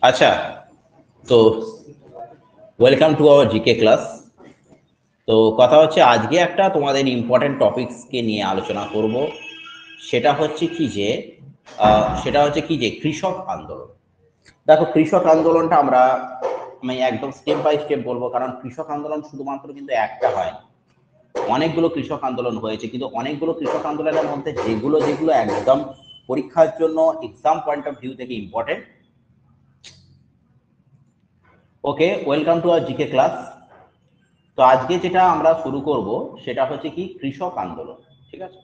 আচ্ছা, তো welcome to our GK class. তো কথা হচ্ছে আজকে একটা তোমাদের ইম্পর্টেন্ট টপিকসকে নিয়ে আলোচনা করব। সেটা হচ্ছে কি যে কৃষক আন্দোলন। দেখো, কৃষক আন্দোলনটা আমি একদম স্টেপ বাই স্টেপ বলবো, কারণ কৃষক আন্দোলন শুধুমাত্র কিন্তু একটা হয়, অনেকগুলো কৃষক আন্দোলন হয়েছে। কিন্তু অনেকগুলো কৃষক আন্দোলনের মধ্যে যেগুলো একদম পরীক্ষার জন্য এক্সাম পয়েন্ট অফ ভিউ থেকে important. Okay, welcome to our GK class. তো আজকে যেটা আমরা শুরু করব সেটা হচ্ছে কি কৃষক আন্দোলন। ঠিক আছে,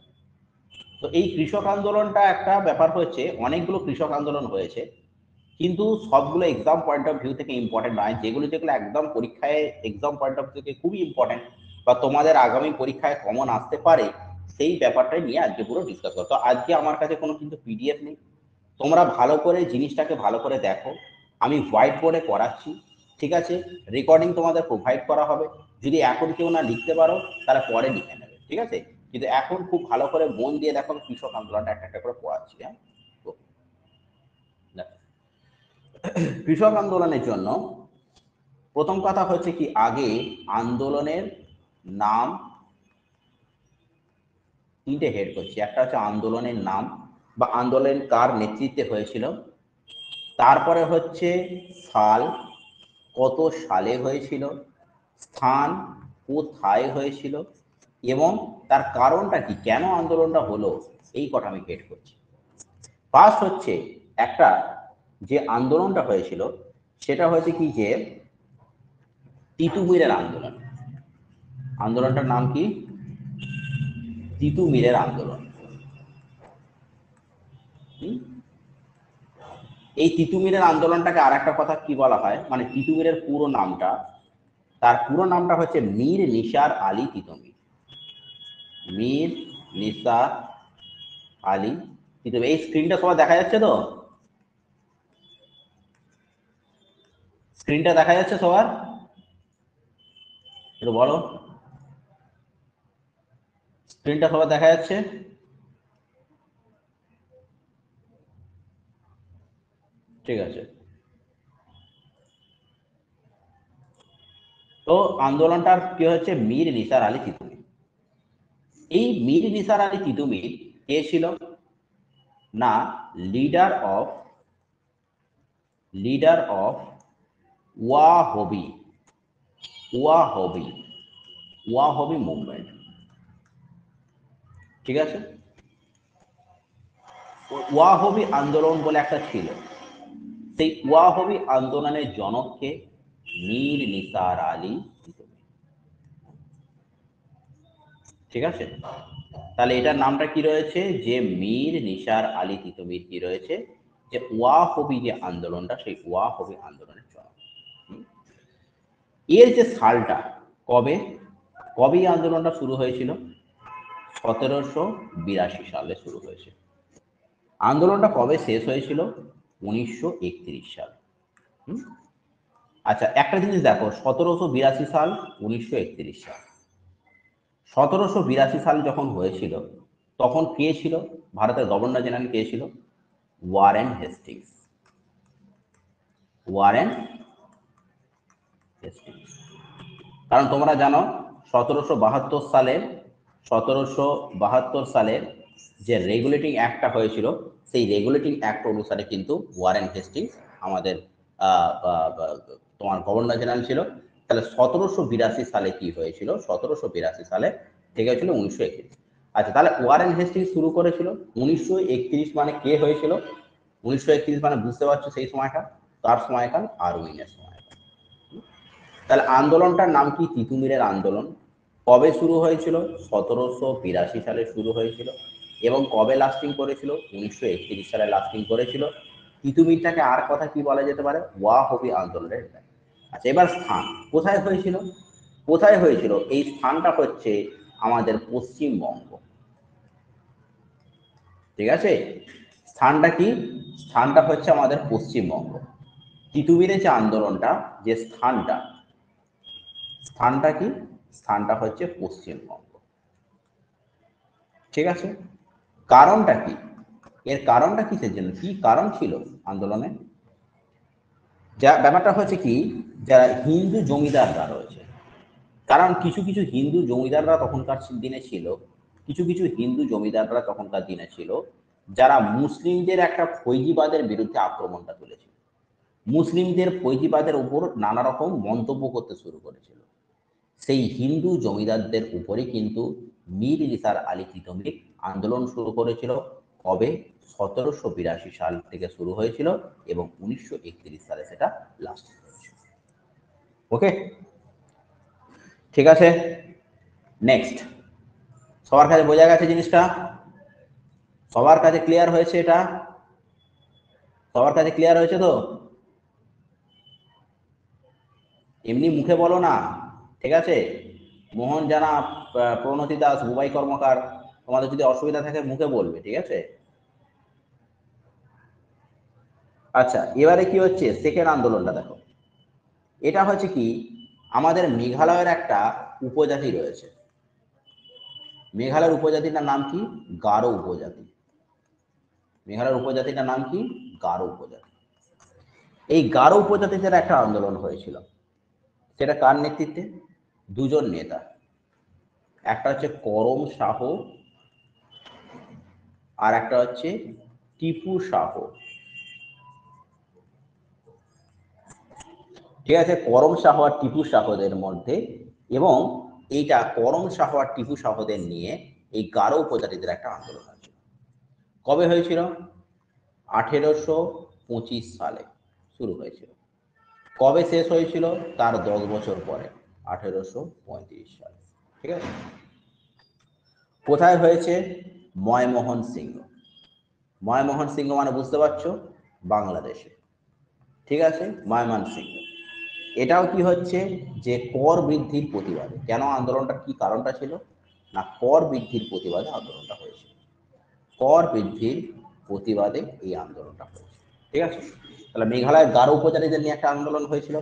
তো এই কৃষক আন্দোলনটা একটা ব্যাপার হচ্ছে, অনেকগুলো কৃষক আন্দোলন হয়েছে, কিন্তু সবগুলো এক্সাম পয়েন্ট অফ ভিউ থেকে ইম্পর্টেন্ট নয়। যেগুলো একদম পরীক্ষায় এক্সাম পয়েন্ট অফ ভিউ থেকে খুবই ইম্পর্টেন্ট বা তোমাদের আগামী পরীক্ষায় কমন আসতে পারে, সেই ব্যাপারটাই নিয়ে আজকে পুরো ডিসকাস করো। তো আজকে আমার কাছে কোনো কিন্তু পিডিএফ নেই, তোমরা ভালো করে জিনিসটাকে ভালো করে দেখো। আমি হোয়াইট বোর্ডে করাচ্ছি, ঠিক আছে? রেকর্ডিং তোমাদের প্রোভাইড করা হবে। যদি এখন কেউ না লিখতে পারো তাহলে পরে লিখে নেবে, ঠিক আছে? কিন্তু এখন খুব ভালো করে মন দিয়ে দেখো, কৃষক আন্দোলনটা একটা একটা করে পড়াচ্ছি। হ্যাঁ, তো কৃষক আন্দোলনের জন্য প্রথম কথা হচ্ছে কি, আগে আন্দোলনের নাম তিনটে হেড করছি। একটা হচ্ছে আন্দোলনের নাম বা আন্দোলন কার নেতৃত্বে হয়েছিল, তারপরে হচ্ছে সাল, কত সালে হয়েছিল, স্থান কোথায় হয়েছিল, এবং তার কারণটা কি, কেন আন্দোলনটা হলো, এই কথা আমি হেড করছি। ফার্স্ট হচ্ছে একটা যে আন্দোলনটা হয়েছিল সেটা হয়েছে কি যে তিতুমিরের আন্দোলন। আন্দোলনটার নাম কি? তিতুমিরের আন্দোলন। এই তিতুমিরের আন্দোলনটাকে আর একটা কথা কি বলা হয়, মানে তিতুমিরের পুরো নামটা, তার পুরো নামটা হচ্ছে মীর নিসার আলী তিতুমির। মীর নিসার আলী তিতুমির। এই স্ক্রিনটা সবাই দেখা যাচ্ছে তো? স্ক্রিনটা দেখা যাচ্ছে সবার? একটু বলো, স্ক্রিনটা সবার দেখা যাচ্ছে? ঠিক আছে। তো আন্দোলনটার কি হচ্ছে, মীর নিসার আলী তিতুমির। এই মীর নিসার আলী তিতুমির কে ছিল না? Leader of Wahabi Wahabi Wahabi movement. ঠিক আছে, ওয়াহবি আন্দোলন বলে একটা ছিল। সেই ওয়াহবি আন্দোলনের জনককে মীর নিসার আলী তিতুমির। ঠিক আছে, তাহলে এটার নামটা কি রয়েছে, যে মীর নিসার আলী তিতুমির কি রয়েছে, যে ওয়াহবি যে আন্দোলনটা, সেই ওয়াহবি আন্দোলনের জনক। এর যে সালটা, কবে কবে এই আন্দোলনটা শুরু হয়েছিল? 1782 সালে শুরু হয়েছে। আন্দোলনটা কবে শেষ হয়েছিল? 1931 সাল। আচ্ছা, একটা জিনিস দেখো, 1782 সাল, 1931 সাল। 1782 সাল যখন হয়েছিল, তখন কে ছিল ভারতের গভর্নর জেনারেল? কে ছিল? Warren Hastings. Warren Hastings. কারণ তোমরা জানো 1772 সালের যে রেগুলেটিং অ্যাক্টটা হয়েছিল, সেই রেগুলেটিং অ্যাক্ট অনুসারে কিন্তু ওয়ারেন হেস্টিংস আমাদের তোমার গভর্নর জেনারেল ছিল। তাহলে 1782 সালে কি হয়েছিল? 1782 সালে ঠিক হয়েছিল 1931। আচ্ছা, তাহলে ওয়ারেন হেস্টিংস শুরু করেছিল 1931, মানে কে হয়েছিল? 1931 মানে বুঝতে পারছো সেই সময়টা, তার সময়কাল আরউইনের সময়। তাহলে আন্দোলনটার নাম কি? তিতুমিরের আন্দোলন। কবে শুরু হয়েছিল? 1782 সালে শুরু হয়েছিল। এবং কবে লাস্টিং করেছিল? 1931 সালে লাস্টিং করেছিল। তিতুমিরটাকে আর কথা কি বলা যেতে পারে? ওয়াহবি আন্দোলনের। আচ্ছা, এবার স্থান কোথায় হয়েছিল? কোথায় হয়েছিল? এই স্থানটা হচ্ছে আমাদের পশ্চিমবঙ্গ। ঠিক আছে, স্থানটা কি? স্থানটা হচ্ছে আমাদের পশ্চিমবঙ্গ। তিতুমিরের যে আন্দোলনটা, যে স্থানটা, স্থানটা কি? স্থানটা হচ্ছে পশ্চিমবঙ্গ। ঠিক আছে, কারণটা কি? এর কারণটা কিসের জন্য, কি কারণ ছিল আন্দোলনে? যা ব্যাপারটা হচ্ছে কি, যারা হিন্দু জমিদাররা রয়েছে, কারণ কিছু কিছু হিন্দু জমিদাররা তখনকার দিনে ছিল, কিছু কিছু হিন্দু জমিদাররা তখনকার দিনে ছিল যারা মুসলিমদের একটা ফৈজিবাদের বিরুদ্ধে আক্রমণটা তুলেছিল, মুসলিমদের ফৈজিবাদের উপর নানা রকম মন্তব্য করতে শুরু করেছিল। সেই হিন্দু জমিদারদের উপরে কিন্তু মীর নিসার আলী তিতুমির আন্দোলন শুরু করেছিল। কবে? 1782 সাল থেকে শুরু হয়েছিল এবং 1931 সালে সেটা লাস্ট হয়েছিল। ওকে, ঠিক আছে, নেক্সট। সবার কাছে বোঝা গেছে জিনিসটা? সবার কাছে ক্লিয়ার হয়েছে? এটা সবার কাছে ক্লিয়ার হয়েছে তো? এমনি মুখে বলো না, ঠিক আছে? মোহন জানা, প্রণতি দাস, বুবাই কর্মকার, তোমাদের যদি অসুবিধা থাকে মুখে বলবে, ঠিক আছে? আচ্ছা, এবারে কি হচ্ছে, সেকেন্ড আন্দোলনটা দেখো। এটা হচ্ছে কি, আমাদের মেঘালয়ের একটা উপজাতি রয়েছে, মেঘালয়ের উপজাতিটার নাম কি? গারো উপজাতি। মেঘালয়ের উপজাতিটার নাম কি? গারো উপজাতি। এই গারো উপজাতিদের একটা আন্দোলন হয়েছিল, সেটা কার নেতৃত্বে? দুজন নেতা, একটা হচ্ছে করম শাহ আর একটা হচ্ছে টিপু শাহ। ঠিক আছে, করম শাহ আর টিপু শাহদের মধ্যে, এবং এইটা করম শাহ আর টিপু শাহদের নিয়ে এই গারো উপজাতিদের একটা আন্দোলন হয়েছিল। কবে হয়েছিল? 1825 সালে শুরু হয়েছিল। কবে শেষ হয়েছিল? তার 10 বছর পরে, 1835 সালে। ঠিক আছে, কোথায় হয়েছে? ময়মোহন সিংহ। ময়মোহন সিংহ মানে বুঝতে পারছো, বাংলাদেশে। ঠিক আছে, ময়মোহন সিংহ। এটাও কি হচ্ছে, যে কর বৃদ্ধির প্রতিবাদে। কেন আন্দোলনটা, কি কারণটা ছিল? না, কর বৃদ্ধির প্রতিবাদে আন্দোলনটা হয়েছিল। কর বৃদ্ধির প্রতিবাদে এই আন্দোলনটা হয়েছিল। ঠিক আছে, তাহলে মেঘালয়ের গারো উপজাতিদের নিয়ে একটা আন্দোলন হয়েছিল।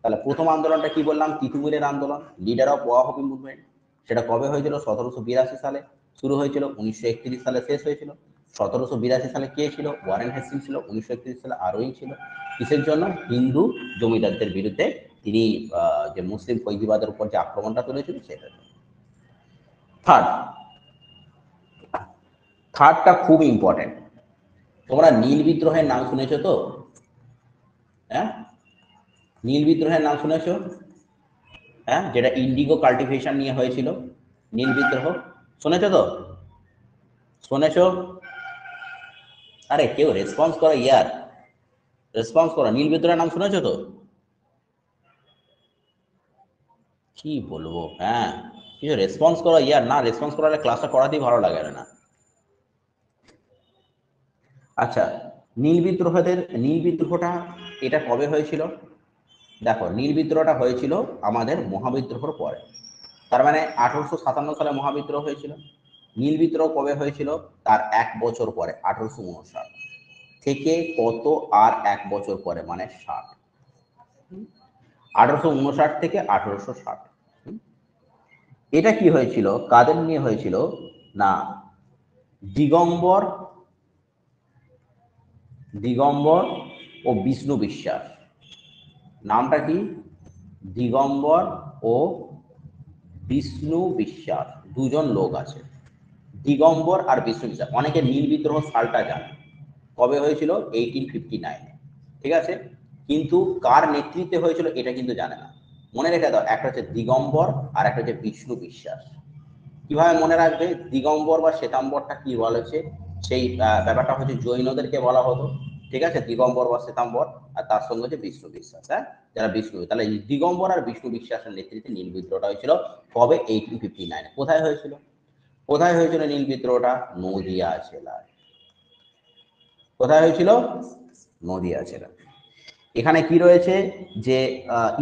তাহলে প্রথম আন্দোলনটা কি বললাম? তিতুমিরের আন্দোলন, লিডার অফ ওয়াহবি মুভমেন্ট। সেটা কবে হয়েছিল? 1782 সালে শুরু হয়েছিল, 1931 সালে শেষ হয়েছিল। 1782 সালে কে ছিল? ওয়ারেন হেস্টিংস ছিল। 1931 সালে আরোই ছিল। কিসের জন্য? হিন্দু জমিদারদের বিরুদ্ধে তিনি যে মুসলিম ফৈজিবাদের উপর যে আক্রমণটা তুলেছিল সেটা। থার্ড, থার্ডটা খুব ইম্পর্টেন্ট। তোমরা নীল বিদ্রোহের নাম শুনেছো তো? হ্যাঁ, নীল বিদ্রোহের নাম শুনেছো? হ্যাঁ, যেটা ইন্ডিগো কাল্টিভেশন নিয়ে হয়েছিল, নীল বিদ্রোহ, শুনেছো তো? শুনেছো? আরে কেউ রেসপন্স করো ইয়ার, রেসপন্স করো। নীল বিদ্রোহের নাম শুনেছো তো? কি বলবো, হ্যাঁ, কিছু রেসপন্স করো ইয়ার। না রেসপন্স করালে ক্লাসটা করাতেই ভালো লাগে না। আচ্ছা, নীল বিদ্রোহটা এটা কবে হয়েছিল? দেখো, নীল বিদ্রোহটা হয়েছিল আমাদের মহাবিদ্রোহের পরে। তার মানে 1857 সালে মহাবিদ্রোহ হয়েছিল। নীল বিদ্রোহ কবে হয়েছিল? তার 1 বছর পরে, 1859 থেকে কত আর 1 বছর পরে, মানে 60। 1859 থেকে 1860। এটা কি হয়েছিল, কাদের নিয়ে হয়েছিল? না, দিগম্বর, দিগম্বর ও বিষ্ণু বিশ্বাস। নামটা কি? দিগম্বর ও বিষ্ণু বিশ্বাস, দুজন লোক আছে, দিগম্বর আর বিষ্ণু বিশ্বাস। অনেকে নীল বিদ্রোহ সালটা জানে, কবে হয়েছিল? 1859। ঠিক আছে, কিন্তু কার নেতৃত্বে হয়েছিল এটা কিন্তু জানে না। মনে রেখে দাও, একটা হচ্ছে দিগম্বর আর একটা হচ্ছে বিষ্ণু বিশ্বাস। কিভাবে মনে রাখবে? দিগম্বর বা শ্বেতাম্বরটা কি বলেছে, সেই ব্যাপারটা হচ্ছে জৈনদেরকে বলা হতো। ঠিক আছে, দিগম্বর বা শ্বেতাম্বর, আর তার সঙ্গে হচ্ছে বিষ্ণু বিশ্বাস। হ্যাঁ, যারা বিষ্ণু, তাহলে দিগম্বর আর বিষ্ণু বিশ্বাসের নেতৃত্বে নীল বিদ্রোহটা হয়েছিল। কবে? 1859। কোথায় হয়েছিল? কোথায় হয়েছিল নীল বিদ্রোহটা? নদিয়া জেলায়। কোথায় হয়েছিল? নদিয়া জেলা। এখানে কি রয়েছে, যে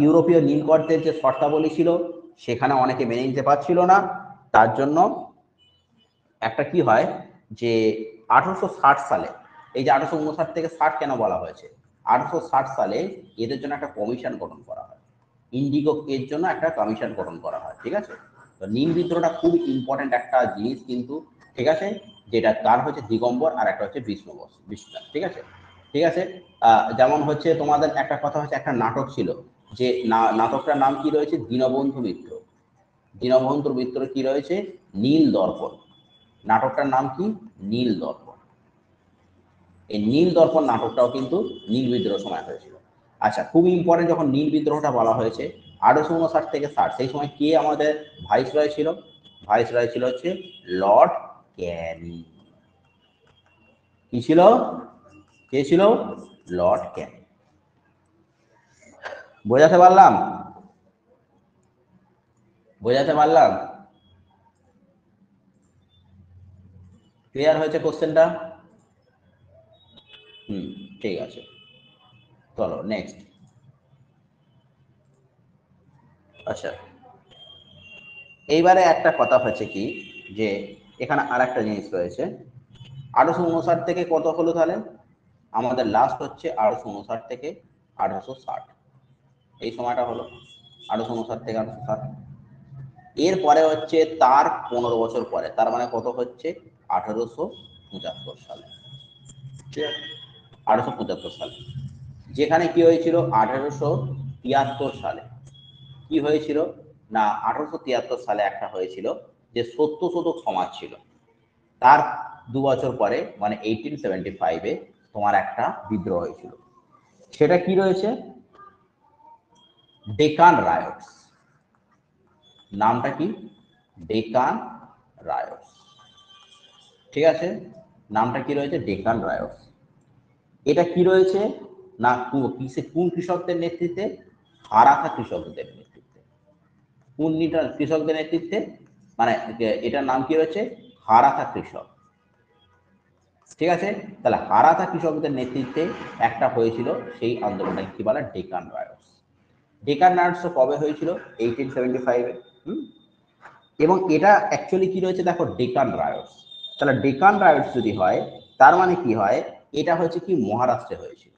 ইউরোপীয় নীলকরদের যে শর্তাবলী ছিল সেখানে অনেকে মেনে নিতে পারছিল না। তার জন্য একটা কি হয়, যে 1860 সালে, এই যে 1859 থেকে 60 কেন বলা হয়েছে, 1860 সালে এদের জন্য একটা কমিশন গঠন করা হয়, ইন্ডিগো এর জন্য একটা কমিশন গঠন করা হয়। ঠিক আছে, তো নীল বিদ্রোহটা খুব ইম্পর্টেন্ট একটা জিনিস কিন্তু। ঠিক আছে, যেটা তার হচ্ছে দিগম্বর আর একটা হচ্ছে বিষ্ণু। ঠিক আছে, ঠিক আছে। যেমন হচ্ছে তোমাদের একটা কথা হচ্ছে, একটা নাটক ছিল, যে নাটকটার নাম কি রয়েছে, দীনবন্ধু মিত্র। দীনবন্ধু মিত্র কি রয়েছে, নীল দর্পণ। নাটকটার নাম কি, নীল দর্পণ। এই নীল দর্পণ নাটকটাও কিন্তু নীল বিদ্রোহ সময় হয়েছিল। আচ্ছা, খুব ইম্পর্টেন্ট, যখন নীল বিদ্রোহটা বলা হয়েছে 1859 থেকে 60, সেই সময় কে আমাদের ভাইসরয় ছিল? ভাইসরয় ছিল হচ্ছে লর্ড ক্যানিং। কি ছিল, কে ছিল? লর্ড ক্যানিং। বোঝাতে পারলাম? বোঝাতে পারলাম? ক্লিয়ার হয়েছে কোশ্চেনটা? ঠিক আছে, চলো নেক্সট। আচ্ছা, এইবারে একটা কথা হচ্ছে কি, যে এখানে আর একটা জিনিস রয়েছে। 1859 থেকে কত হলো তাহলে? আমাদের লাস্ট হচ্ছে 1859 থেকে 1860, এই সময়টা হলো 1859 থেকে 1860। এরপরে হচ্ছে তার 15 বছর পরে, তার মানে কত হচ্ছে, 1875 সালে। ঠিক আছে, 1875 সালে, যেখানে কি হয়েছিল 1873 সালে, কি হয়েছিল না, 1873 সালে একটা হয়েছিল যে সত্যশোধক সমাজ ছিল। তার 2 বছর পরে মানে 1875-এ তোমার একটা বিদ্রোহ হয়েছিল। সেটা কি রয়েছে, ডেকান রায়টস। নামটা কি, ডেকান রায়টস। ঠিক আছে, নামটা কি রয়েছে, ডেকান রায়টস। এটা কি রয়েছে না, কোন কৃষকদের নেতৃত্বে? হারাথা কৃষকদের নেতৃত্বে। কোন কৃষকদের নেতৃত্বে, মানে এটার নাম কি রয়েছে, হারাথা কৃষক। ঠিক আছে, তাহলে হারাথা কৃষকদের নেতৃত্বে একটা হয়েছিল, সেই আন্দোলনটা কি বলে, ডেকান রায়টস। ডেকান রায়টস কবে হয়েছিল, 1875-এ। এবং এটা অ্যাকচুয়ালি কি রয়েছে দেখো, ডেকান রায়টস। তাহলে ডেকান রায়টস যদি হয়, তার মানে কি হয়, এটা হচ্ছে কি মহারাষ্ট্রে হয়েছিল।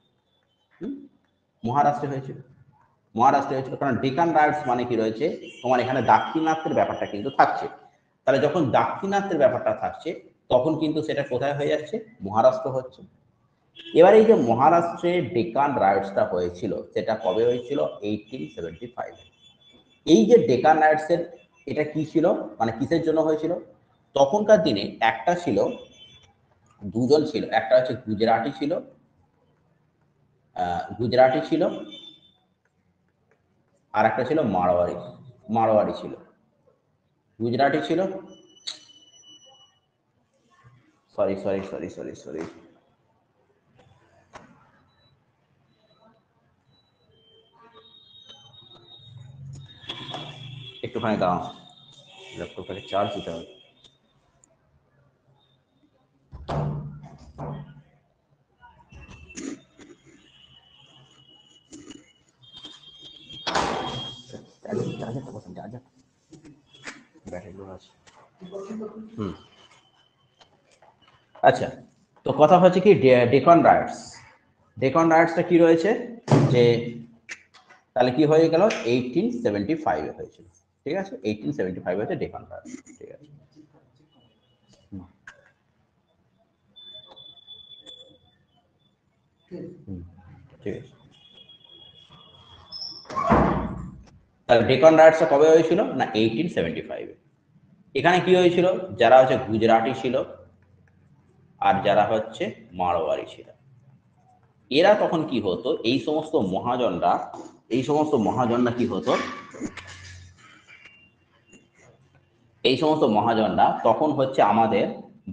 মহারাষ্ট্রে হয়েছিল, মহারাষ্ট্রে হয়েছিল, কারণ ডেকান রায়টস মানে কি রয়েছে, তোমার এখানে দাক্ষিণাত্যের ব্যাপারটা কিন্তু থাকছে। তাহলে যখন দাক্ষিণাত্যের ব্যাপারটা থাকছে, তখন কিন্তু সেটা কোথায় হয়ে যাচ্ছে, মহারাষ্ট্র হচ্ছে। এবার এই যে মহারাষ্ট্রে ডেকান রায়টসটা হয়েছিল, সেটা কবে হয়েছিল, 1875। এই যে ডেকান রায়টসের, এটা কি ছিল, মানে কিসের জন্য হয়েছিল? তখনকার দিনে একটা ছিল, দুজন ছিল, একটা হচ্ছে গুজরাটি ছিল, গুজরাটি ছিল, আর একটা ছিল মারোয়ারি। মারোয়ারি ছিল, গুজরাটি ছিল, sorry sorry sorry sorry sorry, একটুখানি দাঁড়াও, ল্যাপটপটাকে চার্জ দিতে হবে। আচ্ছা, তো কথা হচ্ছে কি, ডেকন রাইটস। ডেকন রাইটসটা কি রয়েছে, যে তাহলে কি হয়ে গেল, 1875-এ হয়েছিল। ঠিক আছে, 1875 হচ্ছে ডেকন রাইটস। ঠিক আছে, ঠিক আছে। তাহলে ডেকন রাইটসটা কবে হয়েছিল না, 1875-এ। এখানে কি হয়েছিল, যারা হচ্ছে গুজরাটি ছিল আর যারা হচ্ছে মারোয়ারি ছিল, এরা তখন কি হতো, এই সমস্ত মহাজনরা, এই সমস্ত মহাজনরা কি হতো, এই সমস্ত মহাজনরা তখন হচ্ছে আমাদের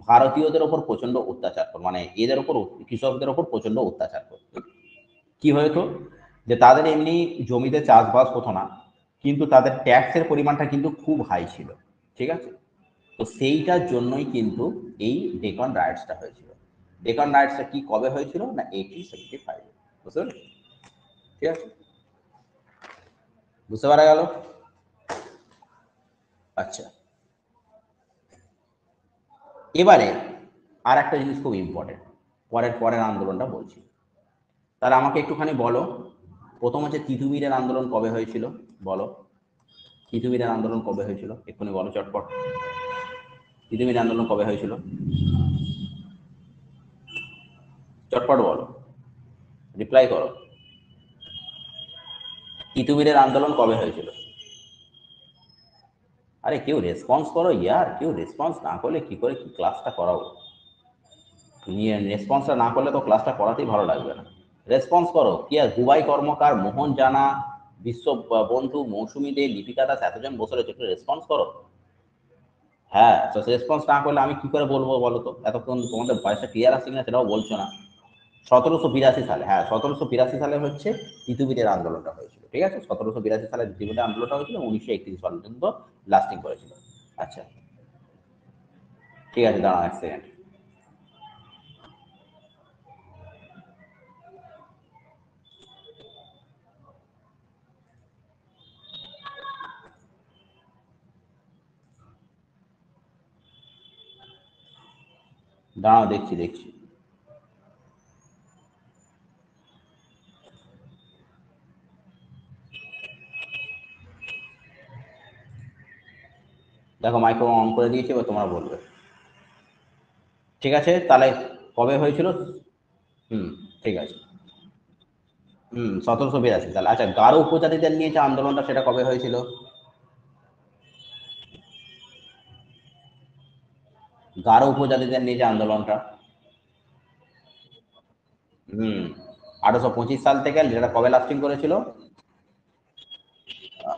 ভারতীয়দের ওপর প্রচন্ড অত্যাচার করতো, মানে এদের ওপর, কৃষকদের ওপর প্রচন্ড অত্যাচার করতো। কি হতো, যে তাদের এমনি জমিতে চাষবাস হতো না, কিন্তু তাদের ট্যাক্সের পরিমাণটা কিন্তু খুব হাই ছিল। ঠিক আছে, তো সেইটার জন্যই কিন্তু এই ডেকন রাইটসটা হয়েছিল। ডেকন রাইটসটা কি কবে হয়েছিল না, 1875। বুঝতে পারলে? ঠিক আছে, বুঝতে পারা গেল? আচ্ছা, এবারে আর একটা জিনিস খুব ইম্পর্টেন্ট, পরের পরের আন্দোলনটা বলছি। তাহলে আমাকে একটুখানি বলো, প্রথম হচ্ছে তিতুমিরের আন্দোলন কবে হয়েছিল, বলো। তিতুমিরের আন্দোলন কবে হয়েছিল, এক্ষুনি বলো চটপট। তিতুমির আন্দোলন কবে হয়েছিল, চটপট বলো। রিপ্লাই করো। তিতুমিরের আন্দোলন কবে হয়েছিল? আরে কেউ রেসপন্স করো ইয়ার, কেউ রেসপন্স না করলে কি করে কি ক্লাসটা করাবো? রেসপন্সটা না করলে তো ক্লাসটা করাতেই ভালো লাগবে না। রেসপন্স করো। কি আর দুবাই কর্মকার, মোহন জানা, বিশ্ব বন্ধু, মৌসুমী দে, লিপিকা দাস, এতজন বসে রয়েছে, একটু রেসপন্স করো। হ্যাঁ, তো রেসপন্স না করলে আমি কি করে বলবো বলো তো? এতক্ষণ তোমাদের ভয়েসটা ক্লিয়ার আসছে কিনা সেটাও বলছো না। 1782 সালে, হ্যাঁ 1782 সালে হচ্ছে তিতুমিরের আন্দোলনটা হয়েছিল। ঠিক আছে, 1782 সালে তিতুমিরের আন্দোলনটা হয়েছিল, 1931 সাল পর্যন্ত লাস্টিং করেছিল। আচ্ছা ঠিক আছে, দাঁড়াও 1 সেকেন্ড। দাঁড়াও, দেখছি দেখছি। দেখো মাইক্রো অন করে দিয়েছি, এবার তোমরা বলবে। ঠিক আছে তাহলে কবে হয়েছিল? হুম, ঠিক আছে। 1782 সাল। আচ্ছা, গারো উপজাতিদের নিয়ে যে আন্দোলনটা সেটা কবে হয়েছিল? গারো উপজাতিদের নিয়ে যে আন্দোলনটা। হুম, 1825 সাল থেকে, যেটা কবে লাস্টিং করেছিল?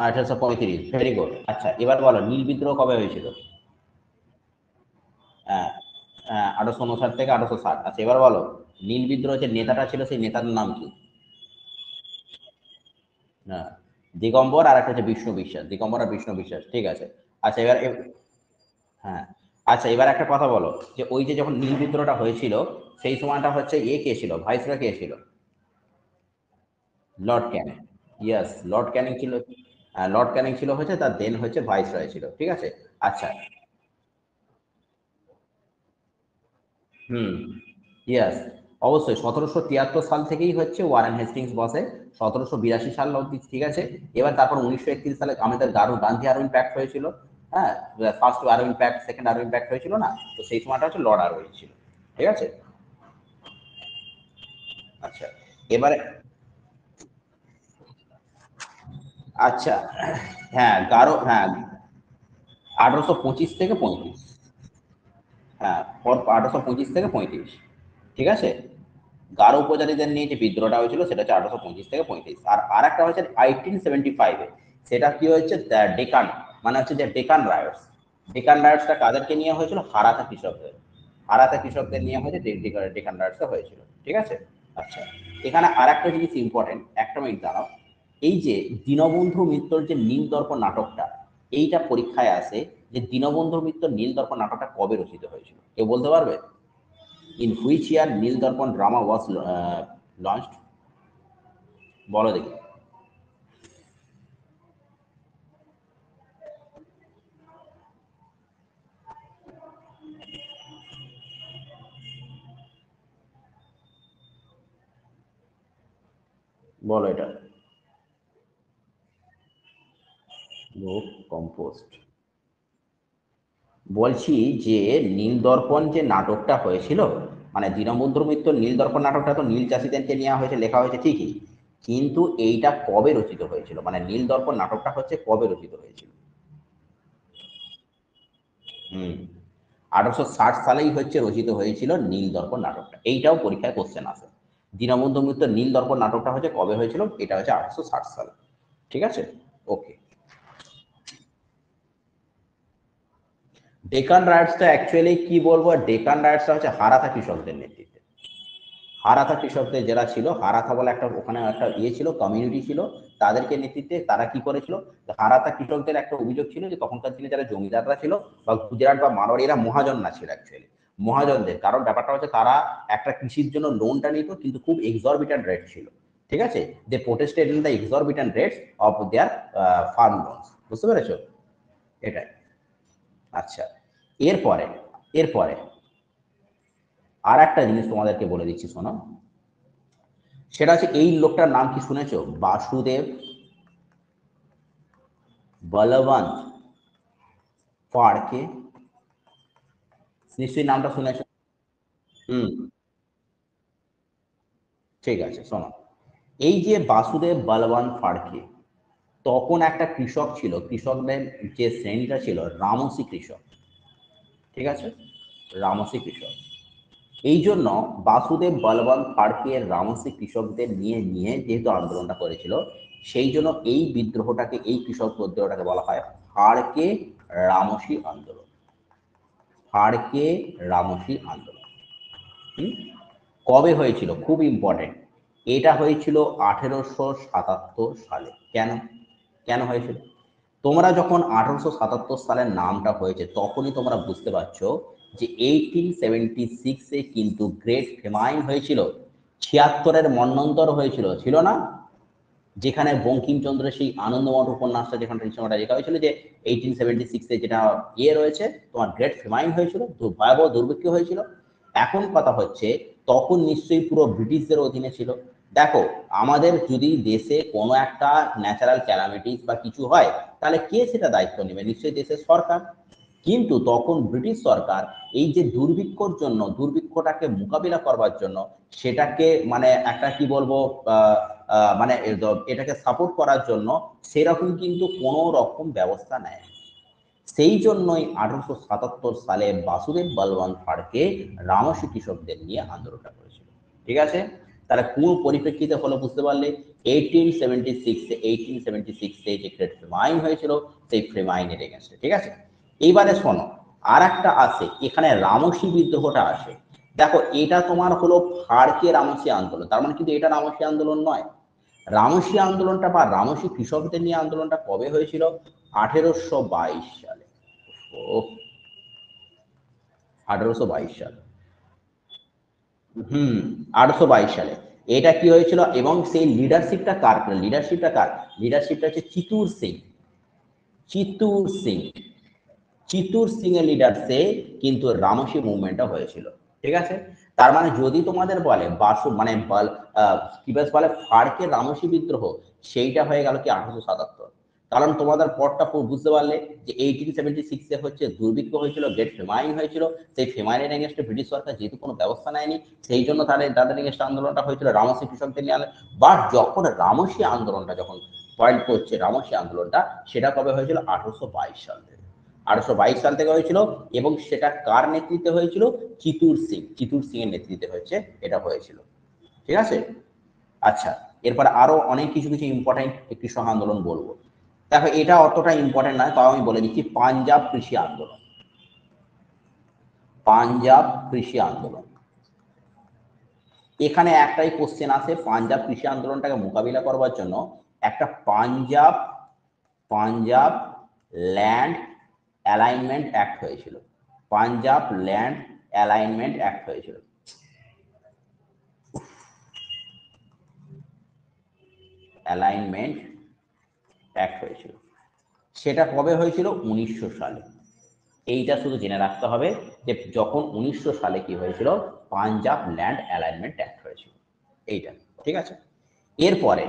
1835। Very good. আচ্ছা এবার বলো, নীল বিদ্রোহ কবে হয়েছিল? হ্যাঁ, 1859 থেকে 1860। আচ্ছা এবার বলো, নীল বিদ্রোহ যে নেতাটা ছিল সেই নেতার নাম কি? হ্যাঁ, দিগম্বর, আর একটা হচ্ছে বিষ্ণু বিশ্বাস। দিগম্বর আর বিষ্ণু বিশ্বাস, ঠিক আছে। আচ্ছা এবার হ্যাঁ, আচ্ছা এবার একটা কথা বলো, যে ওই যে যখন নীল বিদ্রোহটা হয়েছিল সেই সময়টা হচ্ছে কে ছিল, ভাইসরয় কে ছিল? Lord Canning. Yes, Lord Canning ছিল। লর্ড ক্যানিং ছিল হচ্ছে তার দেন হচ্ছে ভাইসরয় ছিল, ঠিক আছে। আচ্ছা। হুম, ইয়েস, অবশ্যই 1773 সাল থেকেই হচ্ছে ওয়ারেন হেস্টিংস বসে, 1782 সাল অব্দি, ঠিক আছে। এবার তারপর 1931 সালে আমাদের গান্ধী আরউইন প্যাক্ট হয়েছিল। হ্যাঁ, first Irwin pact, second Irwin pact হয়েছিল না, তো সেই সময়টা হচ্ছে লর্ড আরউইন ছিল, ঠিক আছে। আচ্ছা এবারে, আচ্ছা হ্যাঁ হ্যাঁ 1825 থেকে 35। হ্যাঁ, 1825 থেকে 35, ঠিক আছে। গারো উপজাতিদের নিয়ে যে বিদ্রোহটা হয়েছিল সেটা হচ্ছে 1825 থেকে 35। আর একটা হচ্ছে 1875-এ, সেটা কি হয়েছে, ডেকান, মানে হচ্ছে যে ডেকান রায়টস। ডেকান রায়টসটা কাদেরকে নিয়ে হয়েছিল? হারাথা কৃষকদের। হারাথা কৃষকদের নিয়ে হয়েছে ডেকান রায়টসটা হয়েছিল, ঠিক আছে। আচ্ছা, এখানে আর একটা জিনিস ইম্পর্টেন্ট, একটা মিনিট দাঁড়াও। এই যে দীনবন্ধু মিত্রর যে নীলদর্পণ নাটকটা, এইটা পরীক্ষায় আসে, যে দীনবন্ধু মিত্র নীলদর্পণ নাটকটা কবে রচিত হয়েছিল, কেউ বলতে পারবে? In which year Neil Darpan drama was launched? বলো দেখি। বলো এটা। বুক কম্পোস্ট। বলছি যে নীল দর্পণ যে নাটকটা হয়েছিল, মানে দীনবন্ধু মিত্র নীল দর্পণ নাটকটা তো নীল চাষীদেরকে নেওয়া হয়েছে, লেখা হয়েছে ঠিকই, কিন্তু এইটা কবে রচিত হয়েছিল, মানে নীল দর্পণ নাটকটা হচ্ছে কবে রচিত হয়েছিল? হুম, 1860 সালেই হচ্ছে রচিত হয়েছিল নীল দর্পণ নাটকটা। এইটাও পরীক্ষায় কোশ্চেন আসে। দীনবন্ধু মিত্র নীল দর্পণ নাটকটা হচ্ছে কবে হয়েছিল, এটা হচ্ছে 1860 সালে, ঠিক আছে। ওকে। ডেকান রাইটসটা অ্যাকচুয়ালি কি বলবো, ডেকান রাইটসটা হচ্ছে হারাথা কৃষকদের নেতৃত্বে। হারাথা কৃষকদের যারা ছিল, হারাথা বলে একটা ওখানে একটা ছিল, কমিউনিটি ছিল, তাদেরকে নেতৃত্বে তারা কি করেছিল, হারাথা কৃষকদের একটা অভিযোগ ছিল যে তখনকার দিনে যারা জমিদাররা ছিল বা গুজরাট বা মারোয়াড়িরা মহাজন না ছিল অ্যাকচুয়ালি, মহাজনদের, কারণ ব্যাপারটা হচ্ছে তারা একটা কৃষির জন্য লোনটা নিত কিন্তু খুব এক্সরবিটেন্ট রেট ছিল, ঠিক আছে। They protested in the exorbitant rates of their farm loans, বুঝতে পেরেছো? এটাই। আচ্ছা, এরপরে এরপরে আর একটা জিনিস তোমাদেরকে বলে দিচ্ছি, শোনো। সেটা হচ্ছে, এই লোকটার নাম কি শুনেছো? বাসুদেব বলবন্ত ফাড়কে, নিশ্চয়ই নামটা শুনেছো। হুম, ঠিক আছে, শোনো, এই যে বাসুদেব বলবান ফাড়কে, তখন একটা কৃষক ছিল, কৃষকদের যে শ্রেণীটা ছিল রামসী কৃষক, ঠিক আছে, রামসী কৃষক। এই জন্য বাসুদেব বলবান ফাড়কে রামসী কৃষকদের নিয়ে নিয়ে যেহেতু আন্দোলনটা করেছিল, সেই জন্য এই বিদ্রোহটাকে, এই কৃষক বিদ্রোহটাকে বলা হয় ফাড়কে রামসী আন্দোলন। ফাড়কে রামসী আন্দোলন। কবে হয়েছিল, খুব ইম্পর্টেন্ট, এটা হয়েছিল 1877 সালে। কেন কেন হয়েছিল? তোমরা যখন 1877 সালের নামটা হয়েছে, তখনই তোমরা বুঝতে পারছো যে 1876-এ কিন্তু গ্রেট ফেমাইন হয়েছিল, 76-এর মন্বন্তর হয়েছিল, ছিল না? যেখানে বঙ্কিমচন্দ্রের সেই আনন্দমঠ উপন্যাসটা যেখানে সময়টা লেখা হয়েছিল যে 1876-এ যেটা রয়েছে, তোমার গ্রেট ফেমাইন হয়েছিল, ভয়াবহ দুর্ভিক্ষ হয়েছিল। এখন কথা হচ্ছে, তখন নিশ্চয়ই পুরো ব্রিটিশদের অধীনে ছিল। দেখো, আমাদের যদি দেশে কোনো একটা ন্যাচারাল ক্যালামিটিস বা কিছু হয়, তাহলে কে সেটা দায়িত্ব নেবে? নিশ্চয়ই দেশের সরকার। কিন্তু তখন ব্রিটিশ সরকার এই যে দুর্ভিক্ষর জন্য, দুর্ভিক্ষটাকে মোকাবিলা করবার জন্য, সেটাকে মানে একটা কি বলবো, মানে এটাকে সাপোর্ট করার জন্য সেরকম কিন্তু কোনো রকম ব্যবস্থা নেয়। সেই জন্যই 1877 সালে বাসুদেব বলবান ফাড়কে রামসী কৃষকদের নিয়ে আন্দোলনটা করেছিল। ঠিক আছে, তারা কোন পরিপ্রেক্ষিতে হলো বুঝতে পারলে? 1876-এ যে গ্রেট ফেমাইন হয়েছিল, সেই ফেমাইনের এগেন্স্টে। ঠিক আছে, এইবারে শোনো, আর একটা আসে এখানে, রামসী বিদ্রোহটা আসে। দেখো, এটা তোমার হলো ফাড়কে রামসী আন্দোলন, তার মানে কিন্তু এটা রামসী আন্দোলন নয়। রামসী আন্দোলনটা বা রামসী কৃষকদের নিয়ে আন্দোলনটা কবে হয়েছিল? 1822 সালে। ও, 1822 সাল। 1822 সালে এটা কি হয়েছিল, এবং সেই লিডারশিপটা কার? লিডারশিপটা হচ্ছে চিতুর সিং। চিতুর সিং, চিতুর সিং এর লিডারশিপে কিন্তু রামসী মুভমেন্টটা হয়েছিল। ঠিক আছে, তার মানে যদি তোমাদের বলে বাসু মানে কি বেশ বলে ফাড়কে রামসী বিদ্রোহ, সেইটা হয়ে গেল কি 1877। কারণ তোমাদের পটটা বুঝতে পারলে যে 1876-এ হচ্ছে দুর্ভিক্ষ হয়েছিল, গ্রেট ফেমাইন হয়েছিল, সেই ফেমাইনের এগেন্স্টে ব্রিটিশ সরকার যেহেতু কোনো ব্যবস্থা নেয়নি, সেই জন্য তাদের এগেন্স্টে আন্দোলনটা হয়েছিল, রামসী কৃষকদের নিয়ে। বাট যখন রামসী আন্দোলনটা যখন পয়েন্ট করছে, রামসী আন্দোলনটা সেটা কবে হয়েছিল? 1822 সাল থেকে। 1822 সাল থেকে হয়েছিল, এবং সেটা কার নেতৃত্বে হয়েছিল? চিতুর সিং। চিতুর সিং এর নেতৃত্বে হচ্ছে এটা হয়েছিল। ঠিক আছে, আচ্ছা, এরপর আরো অনেক কিছু কিছু ইম্পর্টেন্ট কৃষক আন্দোলন বলবো। দেখো, এটা অতটা ইম্পর্টেন্ট নয়, তাও আমি বলে দিচ্ছি। পাঞ্জাব কৃষি আন্দোলন। পাঞ্জাব কৃষি আন্দোলন, এখানে একটাই কোশ্চেন আসে, পাঞ্জাব কৃষি আন্দোলনটাকে মোকাবিলা করবার জন্য একটা Punjab Punjab land alignment act হয়েছিল। পাঞ্জাব ল্যান্ড অ্যালাইনমেন্ট অ্যাক্ট হয়েছিল। অ্যালাইনমেন্ট অ্যাক্ট হয়েছিল, সেটা কবে হয়েছিল? 1900 সালে। এইটা শুধু জেনে রাখতে হবে যে যখন 1900 সালে কি হয়েছিল, পাঞ্জাব ল্যান্ড অ্যালাইনমেন্ট অ্যাক্ট হয়েছিল, এইটা। ঠিক আছে, এরপরে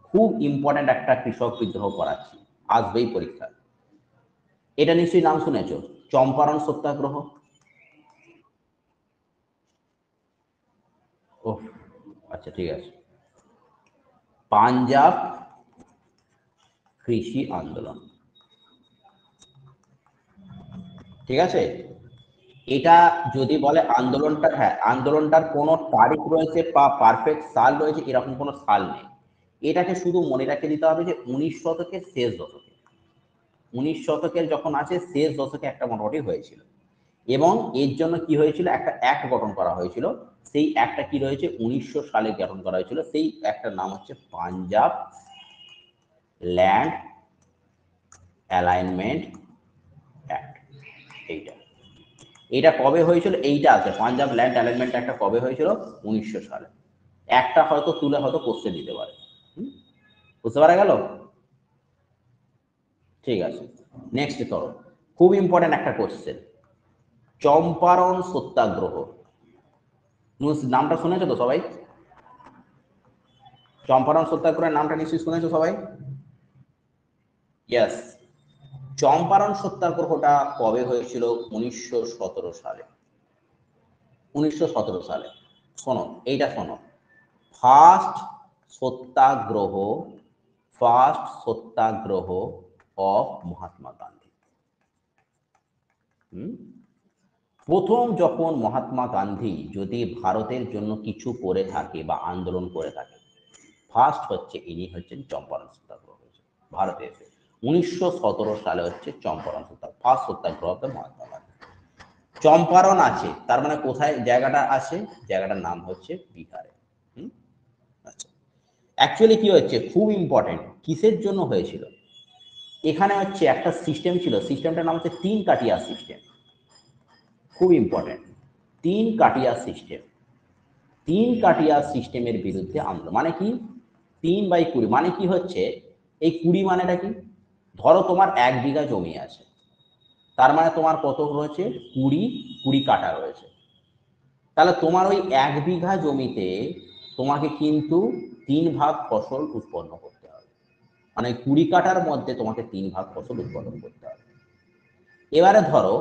খুব ইম্পর্টেন্ট একটা কৃষক বিদ্রোহ করাচ্ছি, আসবেই পরীক্ষা। এটা নিশ্চয়ই নাম শুনেছো, চম্পারণ সত্যাগ্রহ। ও, আচ্ছা, ঠিক আছে। পাঞ্জাব কৃষি আন্দোলন, ঠিক আছে। এটা যদি বলে আন্দোলনটা, হ্যাঁ, আন্দোলনটার কোনো তারিখ রয়েছে বা পারফেক্ট সাল রয়েছে, এরকম কোনো সাল নেই। এটাকে শুধু মনে রেখে দিতে হবে যে 19 শতকের শেষ দশকে, 19 শতকের যখন আছে শেষ দশকে একটা মোটামুটি হয়েছিল। এবং এর জন্য কি হয়েছিল, একটা অ্যাক্ট গঠন করা হয়েছিল। সেই অ্যাক্টটা কি রয়েছে, 1900 সালে গঠন করা হয়েছিল। সেই অ্যাক্টটার নাম হচ্ছে পাঞ্জাব ল্যান্ড অ্যালাইনমেন্ট অ্যাক্ট। এইটা, এটা কবে হয়েছিল? এইটা আছে, পাঞ্জাব ল্যান্ড অ্যালাইনমেন্ট অ্যাক্টটা কবে হয়েছিল? 1900 সালে। একটা হয়তো তুলে হয়তো কোশ্চেন দিতে পারে। বুঝতে পারা গেল? ঠিক আছে, নেক্সট ধরো, খুব ইম্পর্টেন্ট একটা কোশ্চেন, চম্পারণ সত্যাগ্রহ। নামটা শুনেছো তো সবাই? চম্পারণ সত্যাগ্রহের নামটা নিশ্চয়ই শুনেছো সবাই। ইয়েস, চম্পারণ সত্যাগ্রহটা কবে হয়েছিল? 1917 সালে। 1917 সালে। শোনো, এইটা শোনো, first satyagraha, first satyagraha of Mahatma Gandhi. প্রথম যখন মহাত্মা গান্ধী যদি ভারতের জন্য কিছু করে থাকে বা আন্দোলন করে থাকে, ফার্স্ট হচ্ছে ইনি হচ্ছেন চম্পারণ সত্যাগ্রহ হয়েছে ভারতে এসে 1917 সালে হচ্ছে চম্পারণ সত্যাগ্রহ, ফার্স্ট সত্যাগ্রহ অফ মহাত্মা গান্ধী। চম্পারণ আছে তার মানে কোথায় জায়গাটা আছে, জায়গাটার নাম হচ্ছে বিহারে। আচ্ছা, অ্যাকচুয়ালি কি হচ্ছে, খুব ইম্পর্টেন্ট, কিসের জন্য হয়েছিল, এখানে হচ্ছে একটা সিস্টেম ছিল, সিস্টেমটার নাম হচ্ছে 3 কাটিয়া সিস্টেম। খুব ইম্পর্টেন্ট, 3 কাটিয়া সিস্টেম। 3 কাটিয়া সিস্টেমের বিরুদ্ধে আন্দোলন। মানে কি 3/20 মানে কি হচ্ছে, এই 20 মানেটা কি, ধরো তোমার 1 বিঘা জমি আছে, তার মানে তোমার কত রয়েছে, 20 কাঠা রয়েছে। তাহলে তোমার ওই 1 বিঘা জমিতে তোমাকে কিন্তু 3 ভাগ ফসল উৎপন্ন করতে হবে, মানে 20 কাঠার মধ্যে তোমাকে 3 ভাগ ফসল উৎপাদন করতে হবে। এবারে ধরো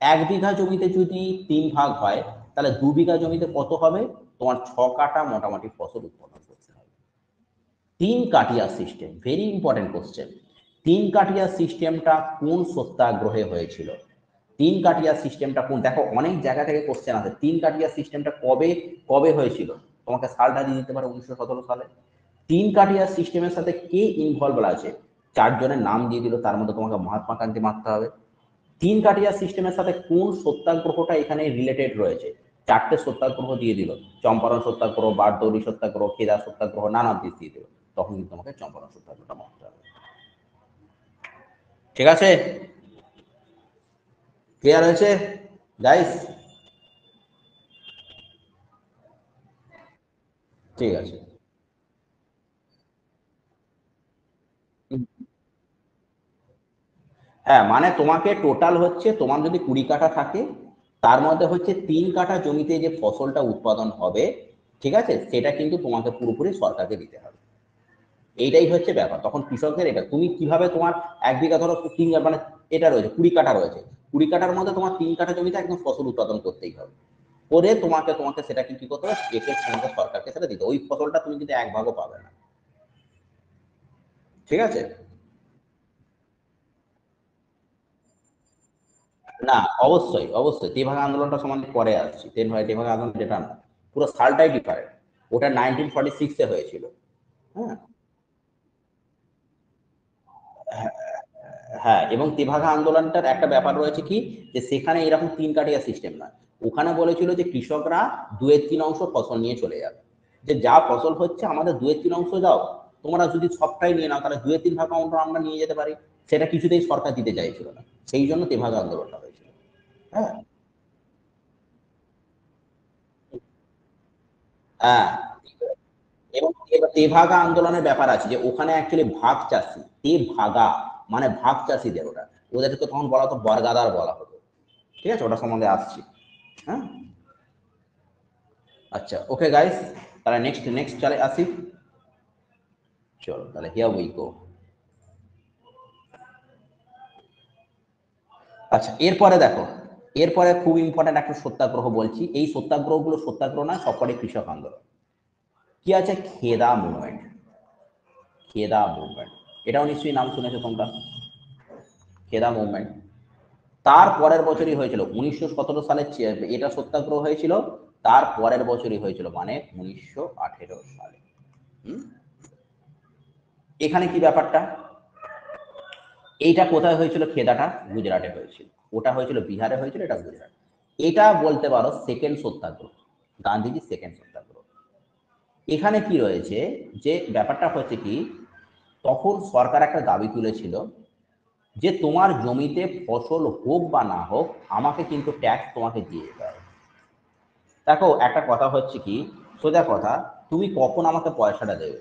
1 বিঘা জমিতে যদি 3 ভাগ হয়, তাহলে 2 বিঘা জমিতে কত হবে, তোমার 6 কাঠা মোটামুটি ফসল উৎপাদন করতে হবে। 3 কাটিয়া সিস্টেম, ভেরি ইম্পর্টেন্ট কোশ্চেন। 3 কাটিয়া সিস্টেমটা কোন সত্যাগ্রহে হয়েছিল, 3 কাটিয়া সিস্টেমটা কোন, দেখো অনেক জায়গা থেকে কোশ্চেন আছে, 3 কাটিয়া সিস্টেমটা কবে কবে হয়েছিল, তোমাকে সালটা দিয়ে দিতে পারে 1917 সালে। 3 কাটিয়া সিস্টেমের সাথে কে ইনভলভ আছে, 4 জনের নাম দিয়ে দিল, তার মধ্যে তোমাকে মহাত্মা গান্ধী মারতে হবে। 3 কাটিয়া সিস্টেমের সাথে কোন সত্যাগ্রহটা এখানে রিলেটেড রয়েছে, 4টে সত্যাগ্রহ দিয়ে দিল, চম্পারণ সত্যাগ্রহ, বারদৌলি সত্যাগ্রহ, খেদা সত্যাগ্রহ, নানা দিক দিয়ে দিল, তখন কিন্তু তোমাকে চম্পারণ সত্যাগ্রহটা মারতে হবে। ঠিক আছে, ক্লিয়ার হয়েছে গাইস? ঠিক আছে। হ্যাঁ, মানে তোমাকে টোটাল হচ্ছে, তোমার যদি 20 কাঠা থাকে, তার মধ্যে হচ্ছে 3 কাঠা জমিতে যে ফসলটা উৎপাদন হবে, ঠিক আছে, সেটা কিন্তু তোমাকে পুরোপুরি সরকারকে দিতে হবে। এইটাই হচ্ছে ব্যাপার। তখন কৃষকদের এটা, তুমি কিভাবে তোমার 1 বিঘা ধরো 3 মানে এটা রয়েছে 20 কাঠা রয়েছে, 20 কাঠার মধ্যে তোমার 3 কাঠা জমিতে একদম ফসল উৎপাদন করতেই হবে, করে তোমাকে তোমাকে সেটা কি করতে হবে, কেটে তোমাকে সরকারকে সেটা দিতে, ওই ফসলটা তুমি কিন্তু 1 ভাগও পাবে না। ঠিক আছে? না, অবশ্যই অবশ্যই তেভাগা আন্দোলনটা সমানে পরে আসছি, তেভাগা আন্দোলন যেটা না, পুরো সালটাই ডিফারেন্ট। ওটা 1946 হয়েছিল। হ্যাঁ, হ্যাঁ, এবং তেভাগা আন্দোলনটার একটা ব্যাপার রয়েছে কি, যে সেখানে এরকম 3 কাটিয়া সিস্টেম না, ওখানে বলেছিল যে কৃষকরা 2/3 অংশ ফসল নিয়ে চলে যাবে, যে যা ফসল হচ্ছে আমাদের 2/3 অংশ দাও, তোমরা যদি সবটাই নিয়ে নাও তাহলে 2/3 ভাগ অংশ আমরা নিয়ে যেতে পারি। সেটা কিছুতেই সরকার দিতে চাইছিল না, সেই জন্য তেভাগা আন্দোলনটা হয়েছিল। হ্যাঁ, হ্যাঁ, এবং তেভাগা আন্দোলনের ব্যাপার আছে, যে ওখানে অ্যাকচুয়ালি ভাগ চাষি, তেভাগা মানে ভাগ চাষিদের, ওটা ওদেরকে তখন বলা হতো বর্গাদার বলা হতো। ঠিক আছে, ওটা সম্বন্ধে আসছি। হ্যাঁ, আচ্ছা, ওকে গাইস, তাহলে নেক্সট নেক্সট চলে আসি। চলো তাহলে হিয়ার উই গো। আচ্ছা, এরপরে দেখো, এরপরে খুব ইম্পর্টেন্ট একটা সত্যাগ্রহ বলছি, এই সত্যাগ্রহগুলো সত্যাগ্রহ না, সবকটি কৃষক আন্দোলন। কি আছে, খেদা মুভমেন্ট, খেদা মুভমেন্ট, এটাও নিশ্চয়ই নাম শুনেছো তোমরা, খেদা মুভমেন্ট। তার পরের বছরই হয়েছিল 1917 সালে, এটা সত্যাগ্রহ হয়েছিল, তার পরের বছরই হয়েছিল মানে 1918 সালে। এখানে কি ব্যাপারটা, এইটা কোথায় হয়েছিল, খেদাটা গুজরাটে হয়েছিল, ওটা হয়েছিল বিহারে হয়েছিল, এটা গুজরাট। এটা বলতে পারো সেকেন্ড সত্যাগ্রহ, গান্ধীজি সেকেন্ড সত্যাগ্রহ। এখানে কি রয়েছে, যে ব্যাপারটা হচ্ছে কি, তখন সরকার একটা দাবি তুলেছিল, যে তোমার জমিতে ফসল হোক বা না হোক, আমাকে কিন্তু ট্যাক্স তোমাকে দিয়ে যেতে হবে। দেখো একটা কথা হচ্ছে কি, সোজা কথা, তুমি কখন আমাকে পয়সাটা দেবে,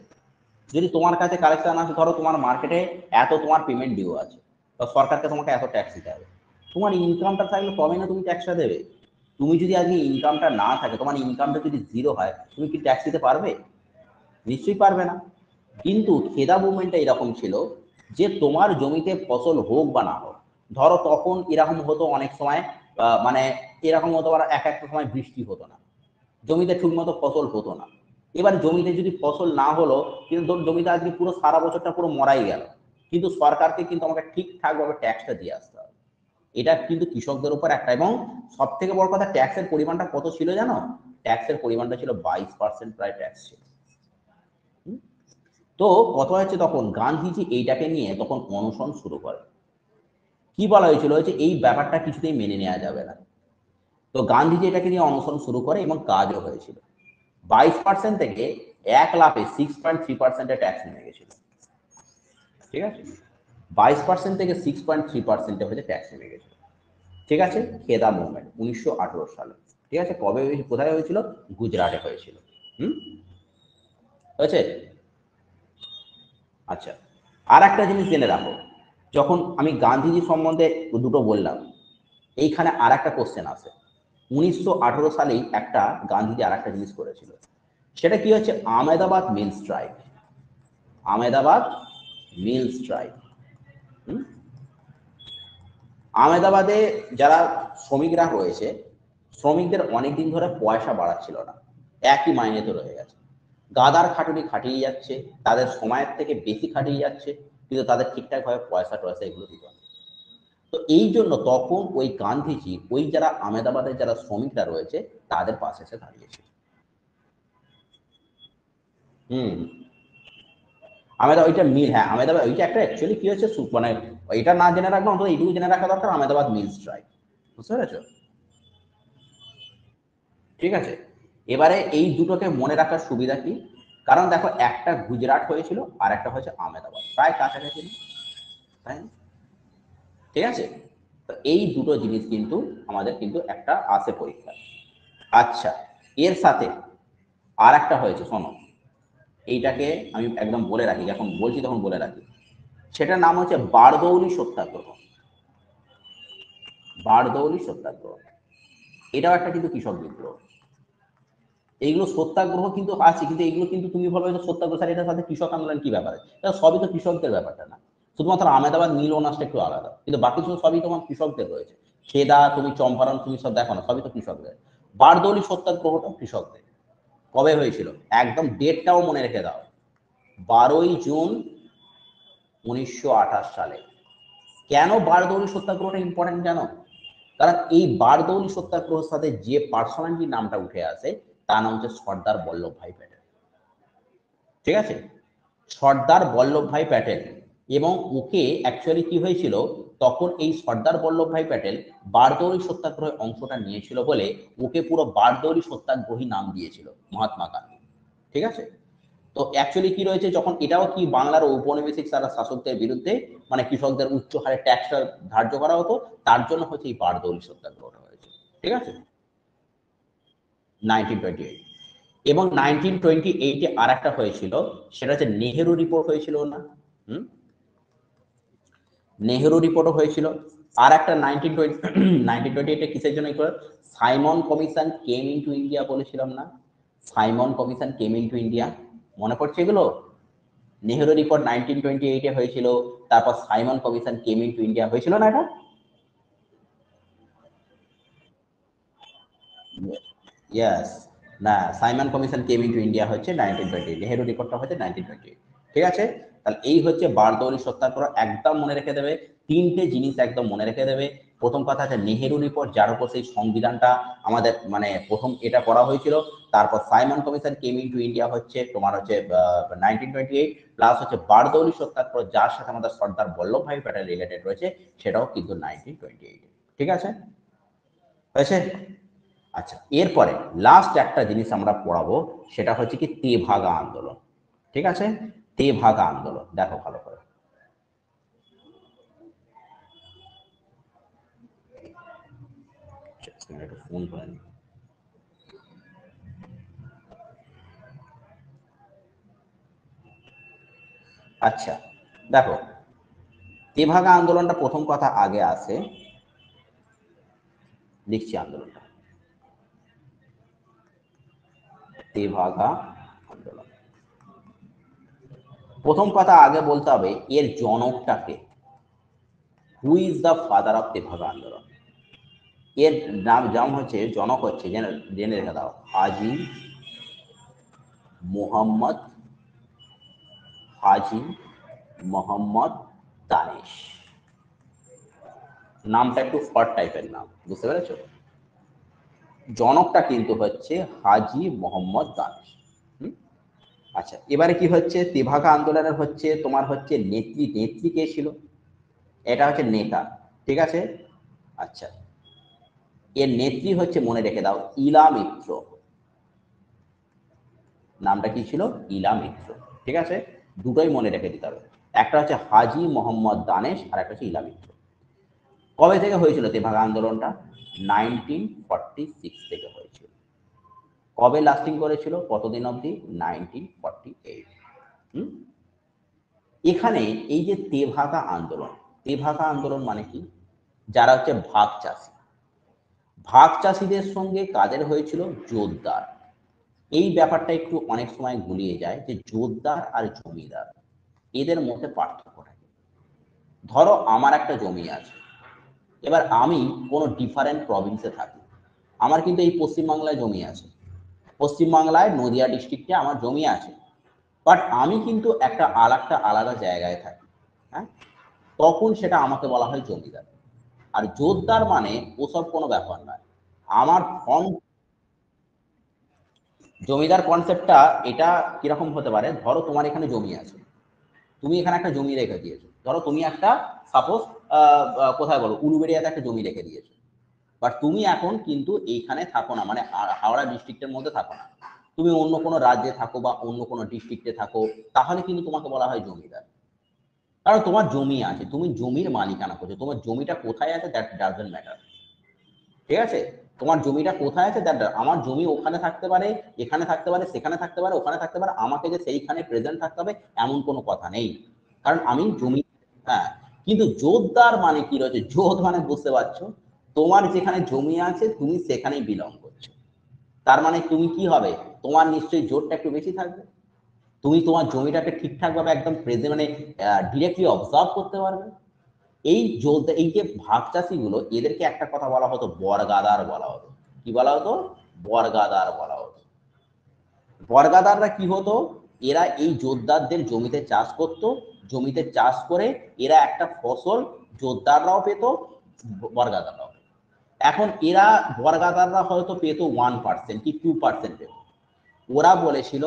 যদি তোমার কাছে কালেকশন আছে, ধরো তোমার মার্কেটে এত তোমার পেমেন্ট ডিউ আছে, তো সরকারকে তোমাকে এত ট্যাক্স দিতে হবে, তোমার ইনকামটা থাকলে তবে না তুমি ট্যাক্সটা দেবে। তুমি যদি আজকে ইনকামটা না থাকে, তোমার ইনকামটা যদি জিরো হয়, তুমি কি ট্যাক্স দিতে পারবে? নিশ্চয়ই পারবে না। কিন্তু খেদা মুভমেন্টটা এরকম ছিল, যে তোমার জমিতে ফসল হোক বা না হোক, ধরো তখন এরকম হতো অনেক সময়, মানে এরকম হতো, এক একটা সময় বৃষ্টি হতো না, জমিতে ঠিকমতো ফসল হতো না, এবার জমিতে যদি ফসল না হলো, কিন্তু তোর জমিতে আজকে পুরো সারা বছরটা পুরো মরাই গেল, কিন্তু সরকারকে কিন্তু আমাকে ঠিকঠাক ভাবে ট্যাক্সটা দিয়ে আসতে হবে। এটা কিন্তু কৃষকদের উপর একটা, এবং সব থেকে বড় কথা ট্যাক্সের পরিমাণটা কত ছিল জানো? ট্যাক্সের পরিমাণটা ছিল 22% প্রায় ট্যাক্স ছিল। তো কথা হচ্ছে তখন গান্ধীজি এইটাকে নিয়ে তখন অনশন শুরু করে। কি বলা হয়েছিল যে এই ব্যাপারটা কিছুতেই মেনে নেওয়া যাবে না। তো গান্ধীজি এটাকে নিয়ে অনশন শুরু করে এবং কাজও হয়েছিল। 22% থেকে 1 লাফে 6.3% ট্যাক্স নেমে গেছিল। ঠিক আছে, 22% থেকে 6.3% হচ্ছে ট্যাক্স নেমে গেছিল। ঠিক আছে, খেদা মুভমেন্ট 1918 সালে। ঠিক আছে, কবে কোথায় হয়েছিল? গুজরাটে হয়েছিল। হয়েছে। আচ্ছা, আর একটা জিনিস জেনে রাখো, যখন আমি গান্ধীজি সম্বন্ধে দুটো বললাম, এইখানে আর একটা কোশ্চেন আছে। 1918 সালেই একটা গান্ধীজি আর একটা জিনিস করেছিল, সেটা কি হচ্ছে? আহমেদাবাদ মিল স্ট্রাইক। আহমেদাবাদ মিল স্ট্রাইক। আহমেদাবাদে যারা শ্রমিকরা রয়েছে, শ্রমিকদের অনেকদিন ধরে পয়সা বাড়াচ্ছিল না, একই মাইনেতে রয়ে গেছে। গাদার খাটুনি খাটিয়ে যাচ্ছে, তাদের সময়ের থেকে বেশি খাটিয়ে যাচ্ছে, কিন্তু তাদের ঠিকঠাকভাবে পয়সা টয়সা এগুলো দিত না। তো এই জন্য তখন ওই গান্ধীজি ওই যারা আহমেদাবাদের যারা শ্রমিকরা রয়েছে তাদের পাশে এসে দাঁড়িয়েছে। হুম, আহমেদাবাদ ওইটা মিল, হ্যাঁ আহমেদাবাদ ওইটা একটা অ্যাকচুয়ালি কি হচ্ছে, মানে এটা না জেনে রাখবো, অন্তত এইটুকু জেনে রাখা দরকার, আহমেদাবাদ মিল স্ট্রাইক। বুঝতে পেরেছো? ঠিক আছে, এবারে এই দুটোকে মনে রাখার সুবিধা কি? কারণ দেখো, একটা গুজরাট হয়েছিল আর একটা হয়েছে আহমেদাবাদ, প্রায় কাছাকাছি, তাই না? ঠিক আছে, তো এই দুটো জিনিস কিন্তু আমাদের কিন্তু একটা আছে পরীক্ষা। আচ্ছা, এর সাথে আর একটা হয়েছে, শোনো, এইটাকে আমি একদম বলে রাখি, যখন বলছি তখন বলে রাখি। সেটার নাম হচ্ছে বারদৌলি সত্যাগ্রহ। বারদৌলি সত্যাগ্রহ, এটাও একটা কিন্তু কৃষক বিদ্রোহ। এইগুলো সত্যাগ্রহ কিন্তু আছে, কিন্তু এগুলো কিন্তু তুমি বলবে যে সত্যাগ্রহ স্যার এটার সাথে কৃষক আন্দোলন কি ব্যাপারে? এটা সবই তো কৃষকদের ব্যাপারটা না, শুধুমাত্র আহমেদাবাদ মিল ওনার্সটা একটু আলাদা, কিন্তু বাকি সবই তোমার কৃষকদের রয়েছে। খেদা, তুমি চম্পারণ, তুমি সব দেখো না, সবই তো কৃষকদের। বারদৌলি সত্যাগ্রহটা কৃষকদের। কবে হয়েছিল? একদম ডেটটাও মনে রেখে দাও, 12ই জুন 1928 সালে। কেন বারদৌলি সত্যাগ্রহটা ইম্পর্টেন্ট জানো? কারণ এই বারদৌলি সত্যাগ্রহের সাথে যে পার্সোনালিটির নামটা উঠে আসে তার নাম হচ্ছে সর্দার বল্লভভাই প্যাটেল। ঠিক আছে, সর্দার বল্লভভাই প্যাটেল। এবং ওকে অ্যাকচুয়ালি কি হয়েছিল, তখন এই সর্দার বল্লভভাই প্যাটেল বারদৌলি সত্যাগ্রহের অংশটা নিয়েছিল বলে ওকে পুরো বারদৌলি সত্যাগ্রহী নাম দিয়েছিল মহাত্মা গান্ধী। ঠিক আছে, তো অ্যাকচুয়ালি কি রয়েছে, যখন এটাও কি বাংলার ঔপনিবেশিক সারা শাসকদের বিরুদ্ধে, মানে কৃষকদের উচ্চ হারে ট্যাক্সটা ধার্য করা হতো, তার জন্য হচ্ছে এই বারদৌলি সত্যাগ্রহটা হয়েছে। ঠিক আছে, 1928। এবং 1928-এ আর একটা হয়েছিল, সেটা হচ্ছে নেহেরু রিপোর্ট হয়েছিল না? হুম, নেহেরু রিপোর্টও হয়েছিল। আর একটা 1928-এ কিসের জন্য? Simon commission came into India বলেছিলাম না? Simon commission came into India, মনে পড়ছে এগুলো? নেহেরু রিপোর্ট 1928-এ হয়েছিল, তারপর Simon commission came into India হয়েছিল না এটা? ইয়েস, না, Simon commission came into India হচ্ছে 1928, নেহেরু রিপোর্টটা হচ্ছে 1928। ঠিক আছে, তাহলে এই হচ্ছে বারদৌলি সত্যাগ্রহ, একদম মনে রেখে দেবে। তিনটে জিনিস একদম মনে রেখে দেবে। প্রথম কথা হচ্ছে নেহেরু রিপোর্ট, যার উপর সেই সংবিধানটা আমাদের মানে প্রথম এটা করা হয়েছিল। তারপর Simon commission came into India হচ্ছে তোমার হচ্ছে 1928, প্লাস হচ্ছে বারদৌলি সত্যাগ্রহ, যার সাথে আমাদের সর্দার বল্লভভাই প্যাটেল রিলেটেড রয়েছে, সেটাও কিন্তু 1928। ঠিক আছে, হয়েছে? আচ্ছা, এরপরে লাস্ট একটা জিনিস আমরা পড়াবো, সেটা হচ্ছে কি তেভাগা আন্দোলন। ঠিক আছে, তেভাগা আন্দোলন দেখো ভালো করে। একটু ফোন করে নি। আচ্ছা, দেখো, তেভাগা আন্দোলনটা প্রথম কথা আগে আসে, লিখছি আন্দোলনটা, তেভাগা আন্দোলন। প্রথম কথা আগে বলতে হবে এর জনকটাকে, who is the father of Tebhaga আন্দোলন। এর নাম হচ্ছে, জনক হচ্ছে, জেনে জেনে রেখে দাও, হাজি মোহাম্মদ হাজি মোহাম্মদ দানেশ। নামটা একটু ফট টাইপের নাম, বুঝতে পেরেছো? জনকটা কিন্তু হচ্ছে হাজি মোহাম্মদ দানেশ। আচ্ছা, এবারে কি হচ্ছে, তেভাগা আন্দোলনের হচ্ছে তোমার হচ্ছে নেত্রী কে ছিল? এটা হচ্ছে নেতা, ঠিক আছে। আচ্ছা, এর নেত্রী হচ্ছে, মনে রেখে দাও, ইলা মিত্র। নামটা কি ছিল? ইলা মিত্র, ঠিক আছে। দুটোই মনে রেখে দিতে হবে, একটা হচ্ছে হাজি মোহাম্মদ দানেশ আর একটা হচ্ছে ইলা মিত্র। কবে থেকে হয়েছিল তেভাগা আন্দোলনটা? 1946 থেকে হয়েছিল। কবে লাস্টিং করেছিল, কতদিন অবধি? 1948। এখানে এই যে তেভাগা আন্দোলন মানে কি? যারা হচ্ছে ভাগ চাষিদের সঙ্গে কাদের হয়েছিল? জোরদার। এই ব্যাপারটা একটু অনেক সময় গুলিয়ে যায় যে জোরদার আর জমিদার এদের মধ্যে পার্থক্য থাকে। ধরো আমার একটা জমি আছে, এবার আমি কোনো ডিফারেন্ট প্রভিন্সে থাকি, আমার কিন্তু এই পশ্চিমবাংলায় জমি আছে, পশ্চিমবাংলায় নদিয়া ডিস্ট্রিক্টে আমার জমি আছে, বাট আমি কিন্তু একটা আলাদা জায়গায় থাকি, হ্যাঁ, তখন সেটা আমাকে বলা হয় জমিদার। আর জোরদার মানে ওসব কোনো ব্যাপার নয়। আমার ফর্ম জমিদার কনসেপ্টটা এটা কিরকম হতে পারে, ধরো তোমার এখানে জমি আছে, তুমি এখানে একটা জমি রেখে দিয়েছো, ধরো তুমি একটা সাপোজ কোথায় বলো, উলুবেড়িয়াতে একটা জমি রেখে দিয়েছো, বাট তুমি এখন কিন্তু এইখানে থাকো না, মানে হাওড়া ডিস্ট্রিক্টের মধ্যে থাকো না, তুমি অন্য কোনো রাজ্যে থাকো বা অন্য কোনো ডিস্ট্রিক্টে থাকো, তাহলে কিন্তু তোমাকে বলা হয় জমিদার। কারণ তোমার জমি আছে, তুমি জমির মালিকানা করছো, তোমার জমিটা কোথায় আছে দ্যাট ডাজন্ট ম্যাটার, ঠিক আছে। তোমার জমিটা কোথায় আছে দ্যাট, আমার জমি ওখানে থাকতে পারে, এখানে থাকতে পারে, সেখানে থাকতে পারে, ওখানে থাকতে পারে, আমাকে যে সেইখানে প্রেজেন্ট থাকতে হবে এমন কোনো কথা নেই, কারণ আমি জমি। হ্যাঁ, কিন্তু জোরদার মানে কি রয়েছে, জোর মানে বুঝতে পারছো, তোমার যেখানে জমি আছে তুমি সেখানেই বিলং করছো, তার মানে তুমি কি হবে, তোমার নিশ্চয়ই জোরটা একটু বেশি থাকবে, তুমি তোমার জমিটাকে ঠিকঠাক ভাবে একদম প্রেজেন্ট মানে ডিরেক্টলি অবজার্ভ করতে পারবে। এই যে ভাগ চাষি গুলো, এদেরকে একটা কথা বলা হতো বর্গাদার বলা হতো। কি বলা হতো? বর্গাদার বলা হতো। বর্গাদাররা কি হতো, এরা এই জোরদারদের জমিতে চাষ করত, জমিতে চাষ করে এরা একটা ফসল জোরদাররাও পেত, বর্গাদাররাও পেত। এখন এরা বর্গাদাররা হয়তো পেত 1% কি 2% পেত। ওরা বলেছিল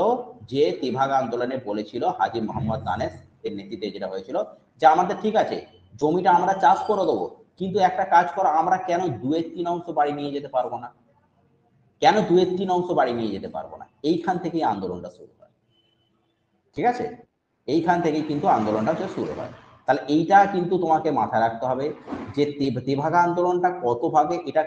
যে তেভাগা আন্দোলনে বলেছিল হাজী মোহাম্মদ দানেশ এর নেতৃত্বে যেটা হয়েছিল, যে আমাদের ঠিক আছে জমিটা আমরা চাষ করে দেবো, কিন্তু একটা কাজ করো, আমরা কেন 2/3 অংশ বাড়ি নিয়ে যেতে পারবো না, কেন 2/3 অংশ বাড়ি নিয়ে যেতে পারবো না? এইখান থেকেই আন্দোলনটা শুরু হয়, ঠিক আছে। এইখান থেকেই কিন্তু আন্দোলনটা শুরু হয়। তাহলে এইটা কিন্তু তোমাকে মাথায় রাখতে হবে যে তেভাগা আন্দোলনটা কত ভাগে, এটা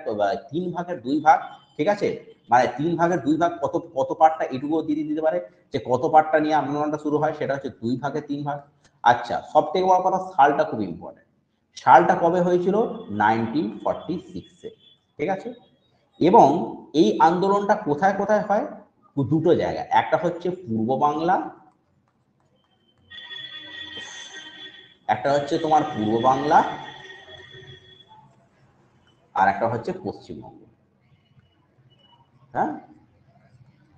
3 ভাগের 2 ভাগ, ঠিক আছে। মানে 3 ভাগের 2 ভাগ, কত কত পার্টটা এটুকুও দিয়ে দিতে পারে যে কত পার্টটা নিয়ে আন্দোলনটা শুরু হয়, সেটা হচ্ছে 2 ভাগের 3 ভাগ। আচ্ছা, সব থেকে বড় কথা, সালটা খুব ইম্পর্টেন্ট। সালটা কবে হয়েছিল? 1946-এ, ঠিক আছে। এবং এই আন্দোলনটা কোথায় কোথায় হয়? দুটো জায়গা, একটা হচ্ছে পূর্ব বাংলা, একটা হচ্ছে তোমার পূর্ব বাংলা, আর একটা হচ্ছে পশ্চিমবঙ্গ। হ্যাঁ,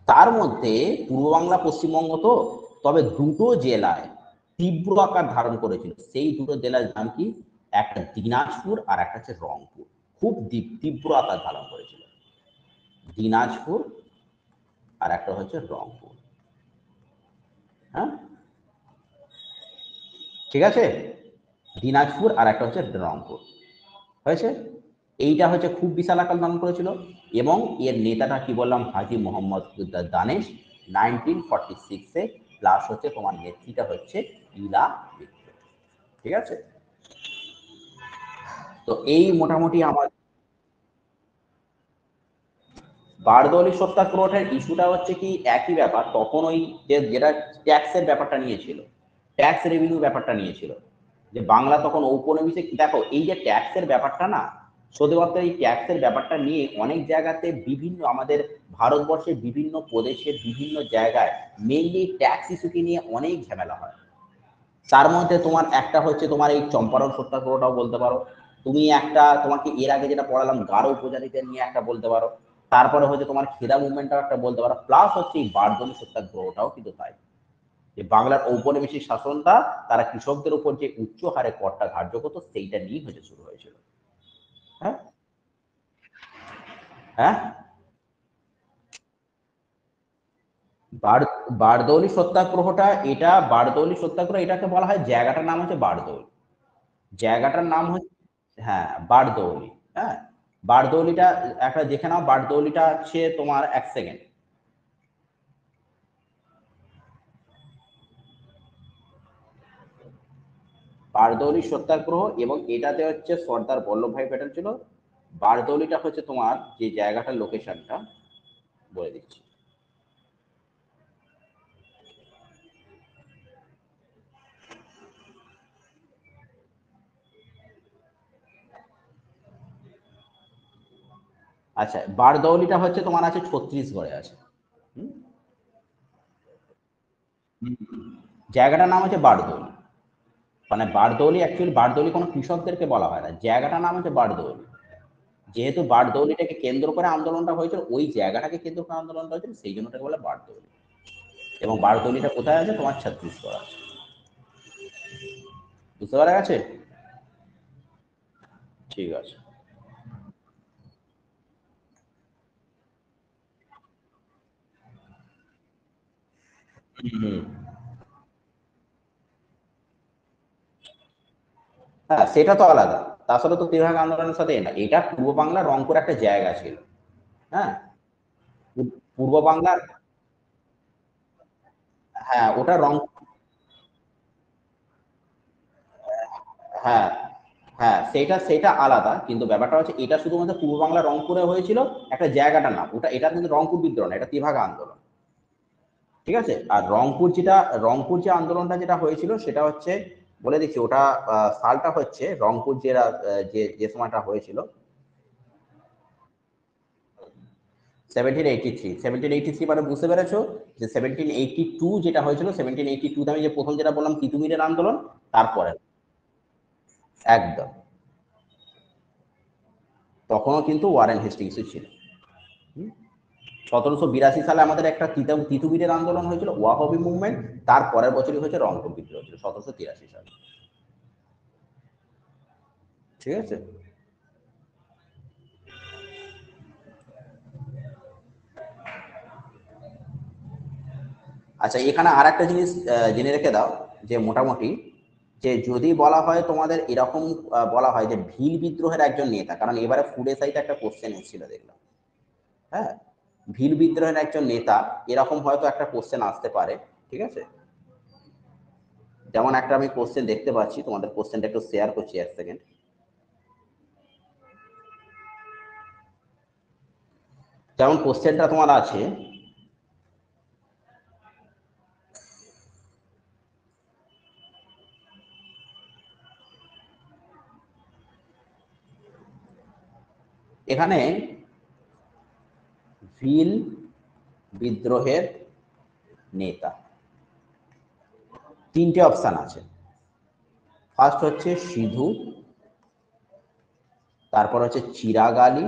তার মধ্যে পূর্ব বাংলা পশ্চিমবঙ্গ তো, তবে দুটো জেলায় তীব্র আকার ধারণ করেছিল, সেই দুটো জেলার নাম কি? একটা দিনাজপুর আর একটা হচ্ছে রংপুর। খুব তীব্র আকার ধারণ করেছিল দিনাজপুর আর একটা হচ্ছে রংপুর। হ্যাঁ, ঠিক আছে, দিনাজপুর আর একটা হচ্ছে রংপুর হয়েছে। এইটা হচ্ছে খুব বিশাল আকার ধারণ করেছিল। এবং এর নেতাটা কি বললাম, হাজী মোহাম্মদ দানেশ 1946-এ, প্লাস হচ্ছে তোমার নেত্রীটা হচ্ছে ইলা মিত্র, ঠিক আছে। তো এই মোটামুটি আমার বারদৌলি সত্যাগ্রহের ইস্যুটা হচ্ছে কি একই ব্যাপার, তখন ওই যেটা ট্যাক্সের ব্যাপারটা নিয়েছিল, ট্যাক্স রেভিনিউ ব্যাপারটা নিয়েছিল, যে বাংলা তখন ঔপনিবেশিক। দেখো এই যে ট্যাক্সের ব্যাপারটা না, সত্যি বলতে এই ট্যাক্সের ব্যাপারটা নিয়ে অনেক জায়গাতে বিভিন্ন আমাদের ভারতবর্ষের বিভিন্ন প্রদেশের বিভিন্ন জায়গায় মেইনলি ট্যাক্স ইস্যুকে নিয়ে অনেক ঝামেলা হয়। তার মধ্যে তোমার একটা হচ্ছে তোমার এই চম্পারণ সত্যাগ্রহটাও বলতে পারো, তুমি একটা তোমাকে এর আগে যেটা পড়ালাম গারো উপজাতিদের নিয়ে একটা বলতে পারো, তারপরে হচ্ছে তোমার খেদা মুভমেন্টটাও একটা বলতে পারো, প্লাস হচ্ছে এই বারদৌলি সত্যাগ্রহটাও কিন্তু তাই, যে বাংলার ঔপনিবেশিক শাসনটা তারা কৃষকদের উপর যে উচ্চ হারে করটা ধার্য করতো সেইটা নিয়ে হতে শুরু হয়েছিল। হ্যাঁ হ্যাঁ বারদৌলি সত্যাগ্রহটা, এটা বারদৌলি সত্যাগ্রহ এটাকে বলা হয়, জায়গাটার নাম হচ্ছে বারদৌলি, জায়গাটার নাম হচ্ছে, হ্যাঁ বারদৌলি। হ্যাঁ বারদৌলিটা একটা দেখে নাও, বারদৌলিটা হচ্ছে তোমার, এক সেকেন্ড, বারদৌলি সত্যাগ্রহ, এবং এটাতে হচ্ছে সর্দার বল্লভভাই প্যাটেল ছিল। বারদৌলিটা হচ্ছে তোমার যে জায়গাটার লোকেশনটা বলে দিচ্ছি। আচ্ছা বারদৌলিটা হচ্ছে তোমার আছে ছত্তিশগড়ে আছে। হুম? জায়গাটার নাম হচ্ছে বারদৌলি, মানে বারদৌলি অ্যাকচুয়ালি বারদৌলি কোনো কৃষকদেরকে বলা হয় না, জায়গাটার নাম হচ্ছে বারদৌলি। যেহেতু বারদৌলিটাকে কেন্দ্র করে আন্দোলনটা হয়েছিল, ওই জায়গাটাকে কেন্দ্র করে আন্দোলনটা হয়েছিল, সেই জন্য ওটাকে বলে বারদৌলি। এবং বারদৌলিটা কোথায় আছে, তোমার ছত্তিশগড় আছে। বুঝতে পারা গেছে? ঠিক আছে। হুম। হ্যাঁ সেটা তো আলাদা, তাছাড়া তো তেভাগা আন্দোলনের সাথে না, এটা পূর্ব বাংলা রংপুর একটা জায়গা ছিল। হ্যাঁ পূর্ব বাংলার, হ্যাঁ ওটা রং, হ্যাঁ হ্যাঁ সেটা সেটা আলাদা, কিন্তু ব্যাপারটা হচ্ছে এটা শুধুমাত্র পূর্ব বাংলা রংপুরে হয়েছিল, একটা জায়গাটার নাম ওটা, এটা কিন্তু রংপুর বিদ্রোহ না, এটা তেভাগা আন্দোলন। ঠিক আছে, আর রংপুর যেটা, রংপুর যে আন্দোলনটা যেটা হয়েছিল সেটা হচ্ছে, বলে দিচ্ছি ওটা সালটা হচ্ছে, রংপুর যে যে যে সময়টা হয়েছিল 1783, 1783 মানে বুঝতে পেরেছো, যে 1782 যেটা হয়েছিল, 1782 আমি যে প্রথম যেটা বললাম তিতুমিরের আন্দোলন, তারপরে একদম, তখনও কিন্তু ওয়ারেন হেস্টিংসই ছিল। 1782 সালে আমাদের একটা তিতুমিরের আন্দোলন হয়েছিল, ওয়াহাবি মুভমেন্ট, তার পরের বছরই হচ্ছে রংপুর বিদ্রোহ ছিল 1783 সালে। ঠিক আছে। আচ্ছা এখানে আর একটা জিনিস জেনে রেখে দাও, যে মোটামুটি, যে যদি বলা হয় তোমাদের এরকম বলা হয় যে ভিল বিদ্রোহের একজন নেতা, কারণ এবারে ফুড এসআইতে একটা কোশ্চেন এসেছিল দেখলাম। হ্যাঁ ভিল বিদ্রোহের একজন নেতা, এরকম হয়তো একটা কোশ্চেন আসতে পারে। ঠিক আছে, যেমন একটা আমি কোশ্চেন দেখতে পাচ্ছি, তোমাদের কোশ্চেনটা একটু শেয়ার করছি, এক সেকেন্ড। যেমন কোশ্চেনটা তোমার আছে, এখানে ভিল বিদ্রোহের নেতা, তিনটে অপশন আছে। ফার্স্ট হচ্ছে সিধু, তারপর হচ্ছে চিরাগ আলী,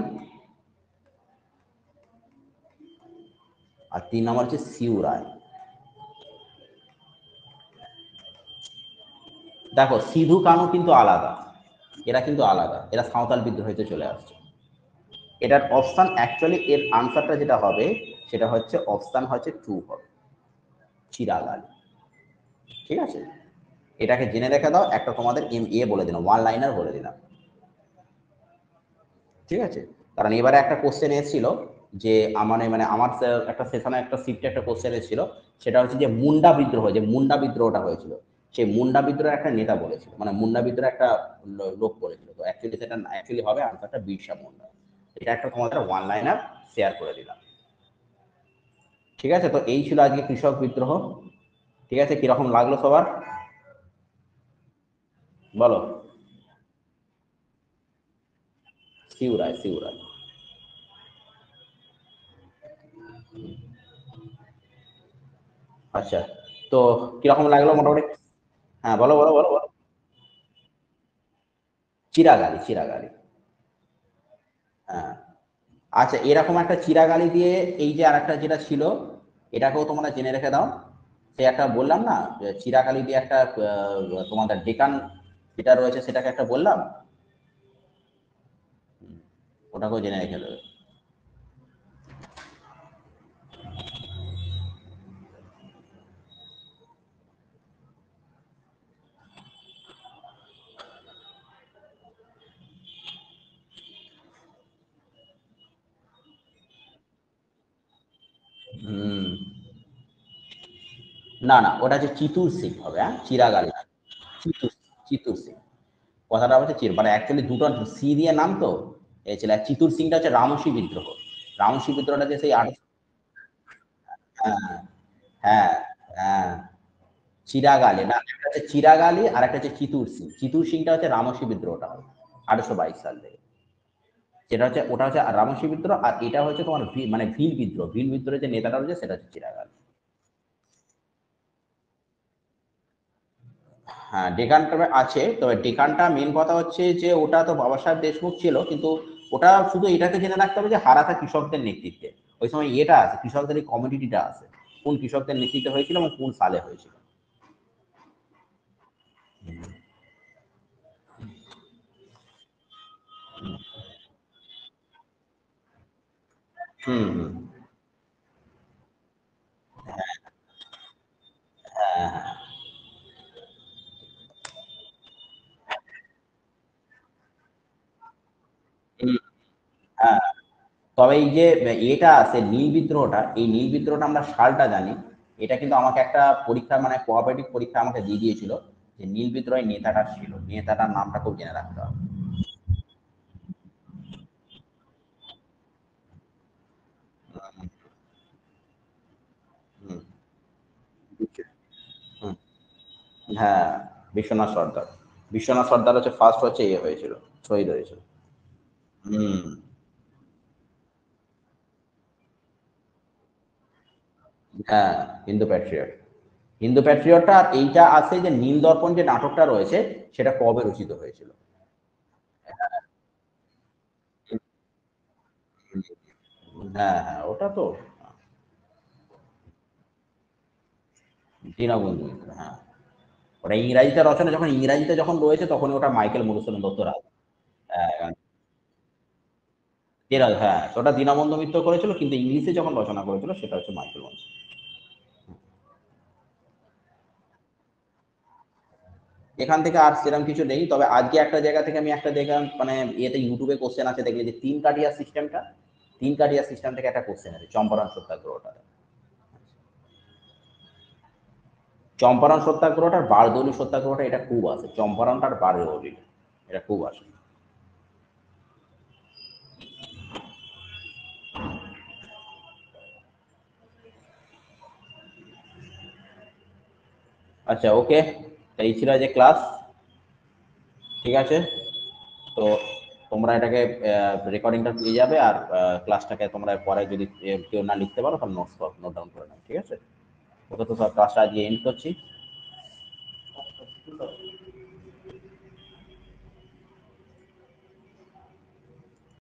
আর 3 নম্বর হচ্ছে সিউ রায়। দেখো সিধু কানু কিন্তু আলাদা, এরা কিন্তু আলাদা, এরা সাঁওতাল বিদ্রোহীতে চলে আসছে। এটার অপশন অ্যাকচুয়ালি এর আনসারটা যেটা হবে, সেটা হচ্ছে অপশন হচ্ছে 2 হবে, চিরাগ আলী। ঠিক আছে, এটাকে জেনে রেখে দাও, একটা তোমাদের বলে দিলাম, ওয়ান লাইনার বলে দিলাম। ঠিক আছে, কারণ এবারে একটা কোশ্চেন এসেছিল, যে আমার মানে আমার একটা সেশনে একটা শিফটে একটা কোশ্চেন এসেছিল, সেটা হচ্ছে যে মুন্ডা বিদ্রোহ, যে মুন্ডা বিদ্রোহটা হয়েছিল, সেই মুন্ডা বিদ্রোহের একটা নেতা বলেছিল, মানে মুন্ডা বিদ্রোহের একটা লোক বলেছিল, তো অ্যাকচুয়ালি সেটা অ্যাকচুয়ালি হবে আনসারটা বিরসা মুন্ডা। এটা একটা তোমাদের ওয়ান লাইনার শেয়ার করে দিলাম। ঠিক আছে, তো এই ছিল আজকে কৃষক বিদ্রোহ। ঠিক আছে, কিরকম লাগলো সবার বলো? শিউরায় শিউরায়। আচ্ছা, তো কিরকম লাগলো মোটামুটি? হ্যাঁ বলো বলো বলো বলো। চিরাগ আলী, চিরাগ আলী। হ্যাঁ, আচ্ছা, এরকম একটা চিরাগালি দিয়ে এই যে আরেকটা যেটা ছিল, এটাকেও তোমরা জেনে রেখে দাও। সে একটা বললাম না যে চিরাগালি দিয়ে একটা তোমাদের ডেকান যেটা রয়েছে সেটাকে একটা বললাম, ওটাকেও জেনে রেখে দেবে। হুম, না না, ওটা হচ্ছে চিতুর সিং হবে, হ্যাঁ, চিরাগালি না। চিতুর, চিতুর সিং কথাটা হচ্ছে মানে অ্যাকচুয়ালি দুটো সি দিয়ে নাম তো, এই ছিল। চিতুর সিংটা হচ্ছে রামসী বিদ্রোহ। রামসী বিদ্রোহটা যে সেই হ্যাঁ হ্যাঁ হ্যাঁ, চিরাগালি না, একটা হচ্ছে চিরাগালি আর একটা হচ্ছে চিতুর সিং। চিতুর সিংটা হচ্ছে রামসী বিদ্রোহটা হবে 1822 সাল থেকে। সেটা হচ্ছে, ওটা হচ্ছে রামসী বিদ্রোহ, আর এটা হচ্ছে তোমার মানে ভিল বিদ্রোহ। ভিল বিদ্রোহের যে নেতাটা রয়েছে সেটা হচ্ছে চিরাগালি। হ্যাঁ, ডেকানটা আছে, তবে ডেকানটা মেন কথা হচ্ছে যে ওটা তো বাবা সাহেব দেশমুখ ছিল, কিন্তু ওটা শুধু এটাকে জেনে রাখতে হবে যে হারাথা কৃষকদের নেতৃত্বে ওই সময় এটা আছে, কৃষকদের এই কমিউনিটিটা আছে, কোন কৃষকদের নেতৃত্বে হয়েছিল এবং কোন সালে হয়েছিল। হুম হুম। হ্যাঁ হ্যাঁ। হুম, হ্যাঁ। তবে এই যে এটা আছে নীল বিদ্রোহটা, এই নীল বিদ্রোহটা আমরা সালটা জানি। এটা কিন্তু আমাকে একটা পরীক্ষা, মানে কোঅপারেটিভ পরীক্ষা আমাকে দিয়ে দিয়েছিল, যে নীল বিদ্রোহের নেতাটা ছিল, নেতাটার নামটা খুব জেনে রাখতে হবে। হুম হুম। হ্যাঁ, বিশ্বনাথ সর্দার। বিশ্বনাথ সর্দার হচ্ছে ফার্স্ট, হচ্ছে ইয়ে হয়েছিল, শহীদ হয়েছিল। হুম। হ্যাঁ, হিন্দু প্যাট্রিয়ট। হিন্দু প্যাট্রিয়টটা, আর এইটা আছে যে নীল দর্পণ যে নাটকটা রয়েছে সেটা কবে রচিত হয়েছিল। হ্যাঁ হ্যাঁ, ওটা তো দীনবন্ধু মিত্র, হ্যাঁ। ওটা ইংরাজিতে রচনা, যখন ইংরাজিতে যখন রয়েছে তখন ওটা মাইকেল মধুসূদন দত্ত রায়। হ্যাঁ, হ্যাঁ, তো ওটা দীনবন্ধু মিত্র করেছিল, কিন্তু ইংলিশে যখন রচনা করেছিল সেটা হচ্ছে মাইকেল মধুসূদন। এখান থেকে আর সেরকম কিছু নেই, তবে আজকে একটা জায়গা থেকে আমি একটা দেখলাম, মানে ইয়েতে ইউটিউবে কোশ্চেন আছে, দেখলে যে তিন কাঠিয়া সিস্টেমটা, তিন কাঠিয়া সিস্টেম থেকে একটা কোশ্চেন আছে, চম্পারণ সত্যাগ্রহটা। চম্পারণ সত্যাগ্রহটার বারদৌলি সত্যাগ্রহটা, এটা খুব আছে, চম্পারণটার বারদৌলি এটা খুব আসে। আচ্ছা, ওকে, এই ছিল যে ক্লাস। ঠিক আছে, তো তোমরা এটাকে রেকর্ডিংটা পেয়ে যাবে, আর ক্লাসটাকে তোমরা পরে যদি কেউ না লিখতে পারো তাহলে নোট ডাউন করে নাও, ঠিক আছে। ওকে, তো সব ক্লাসটা আজকে এন্ড করছি।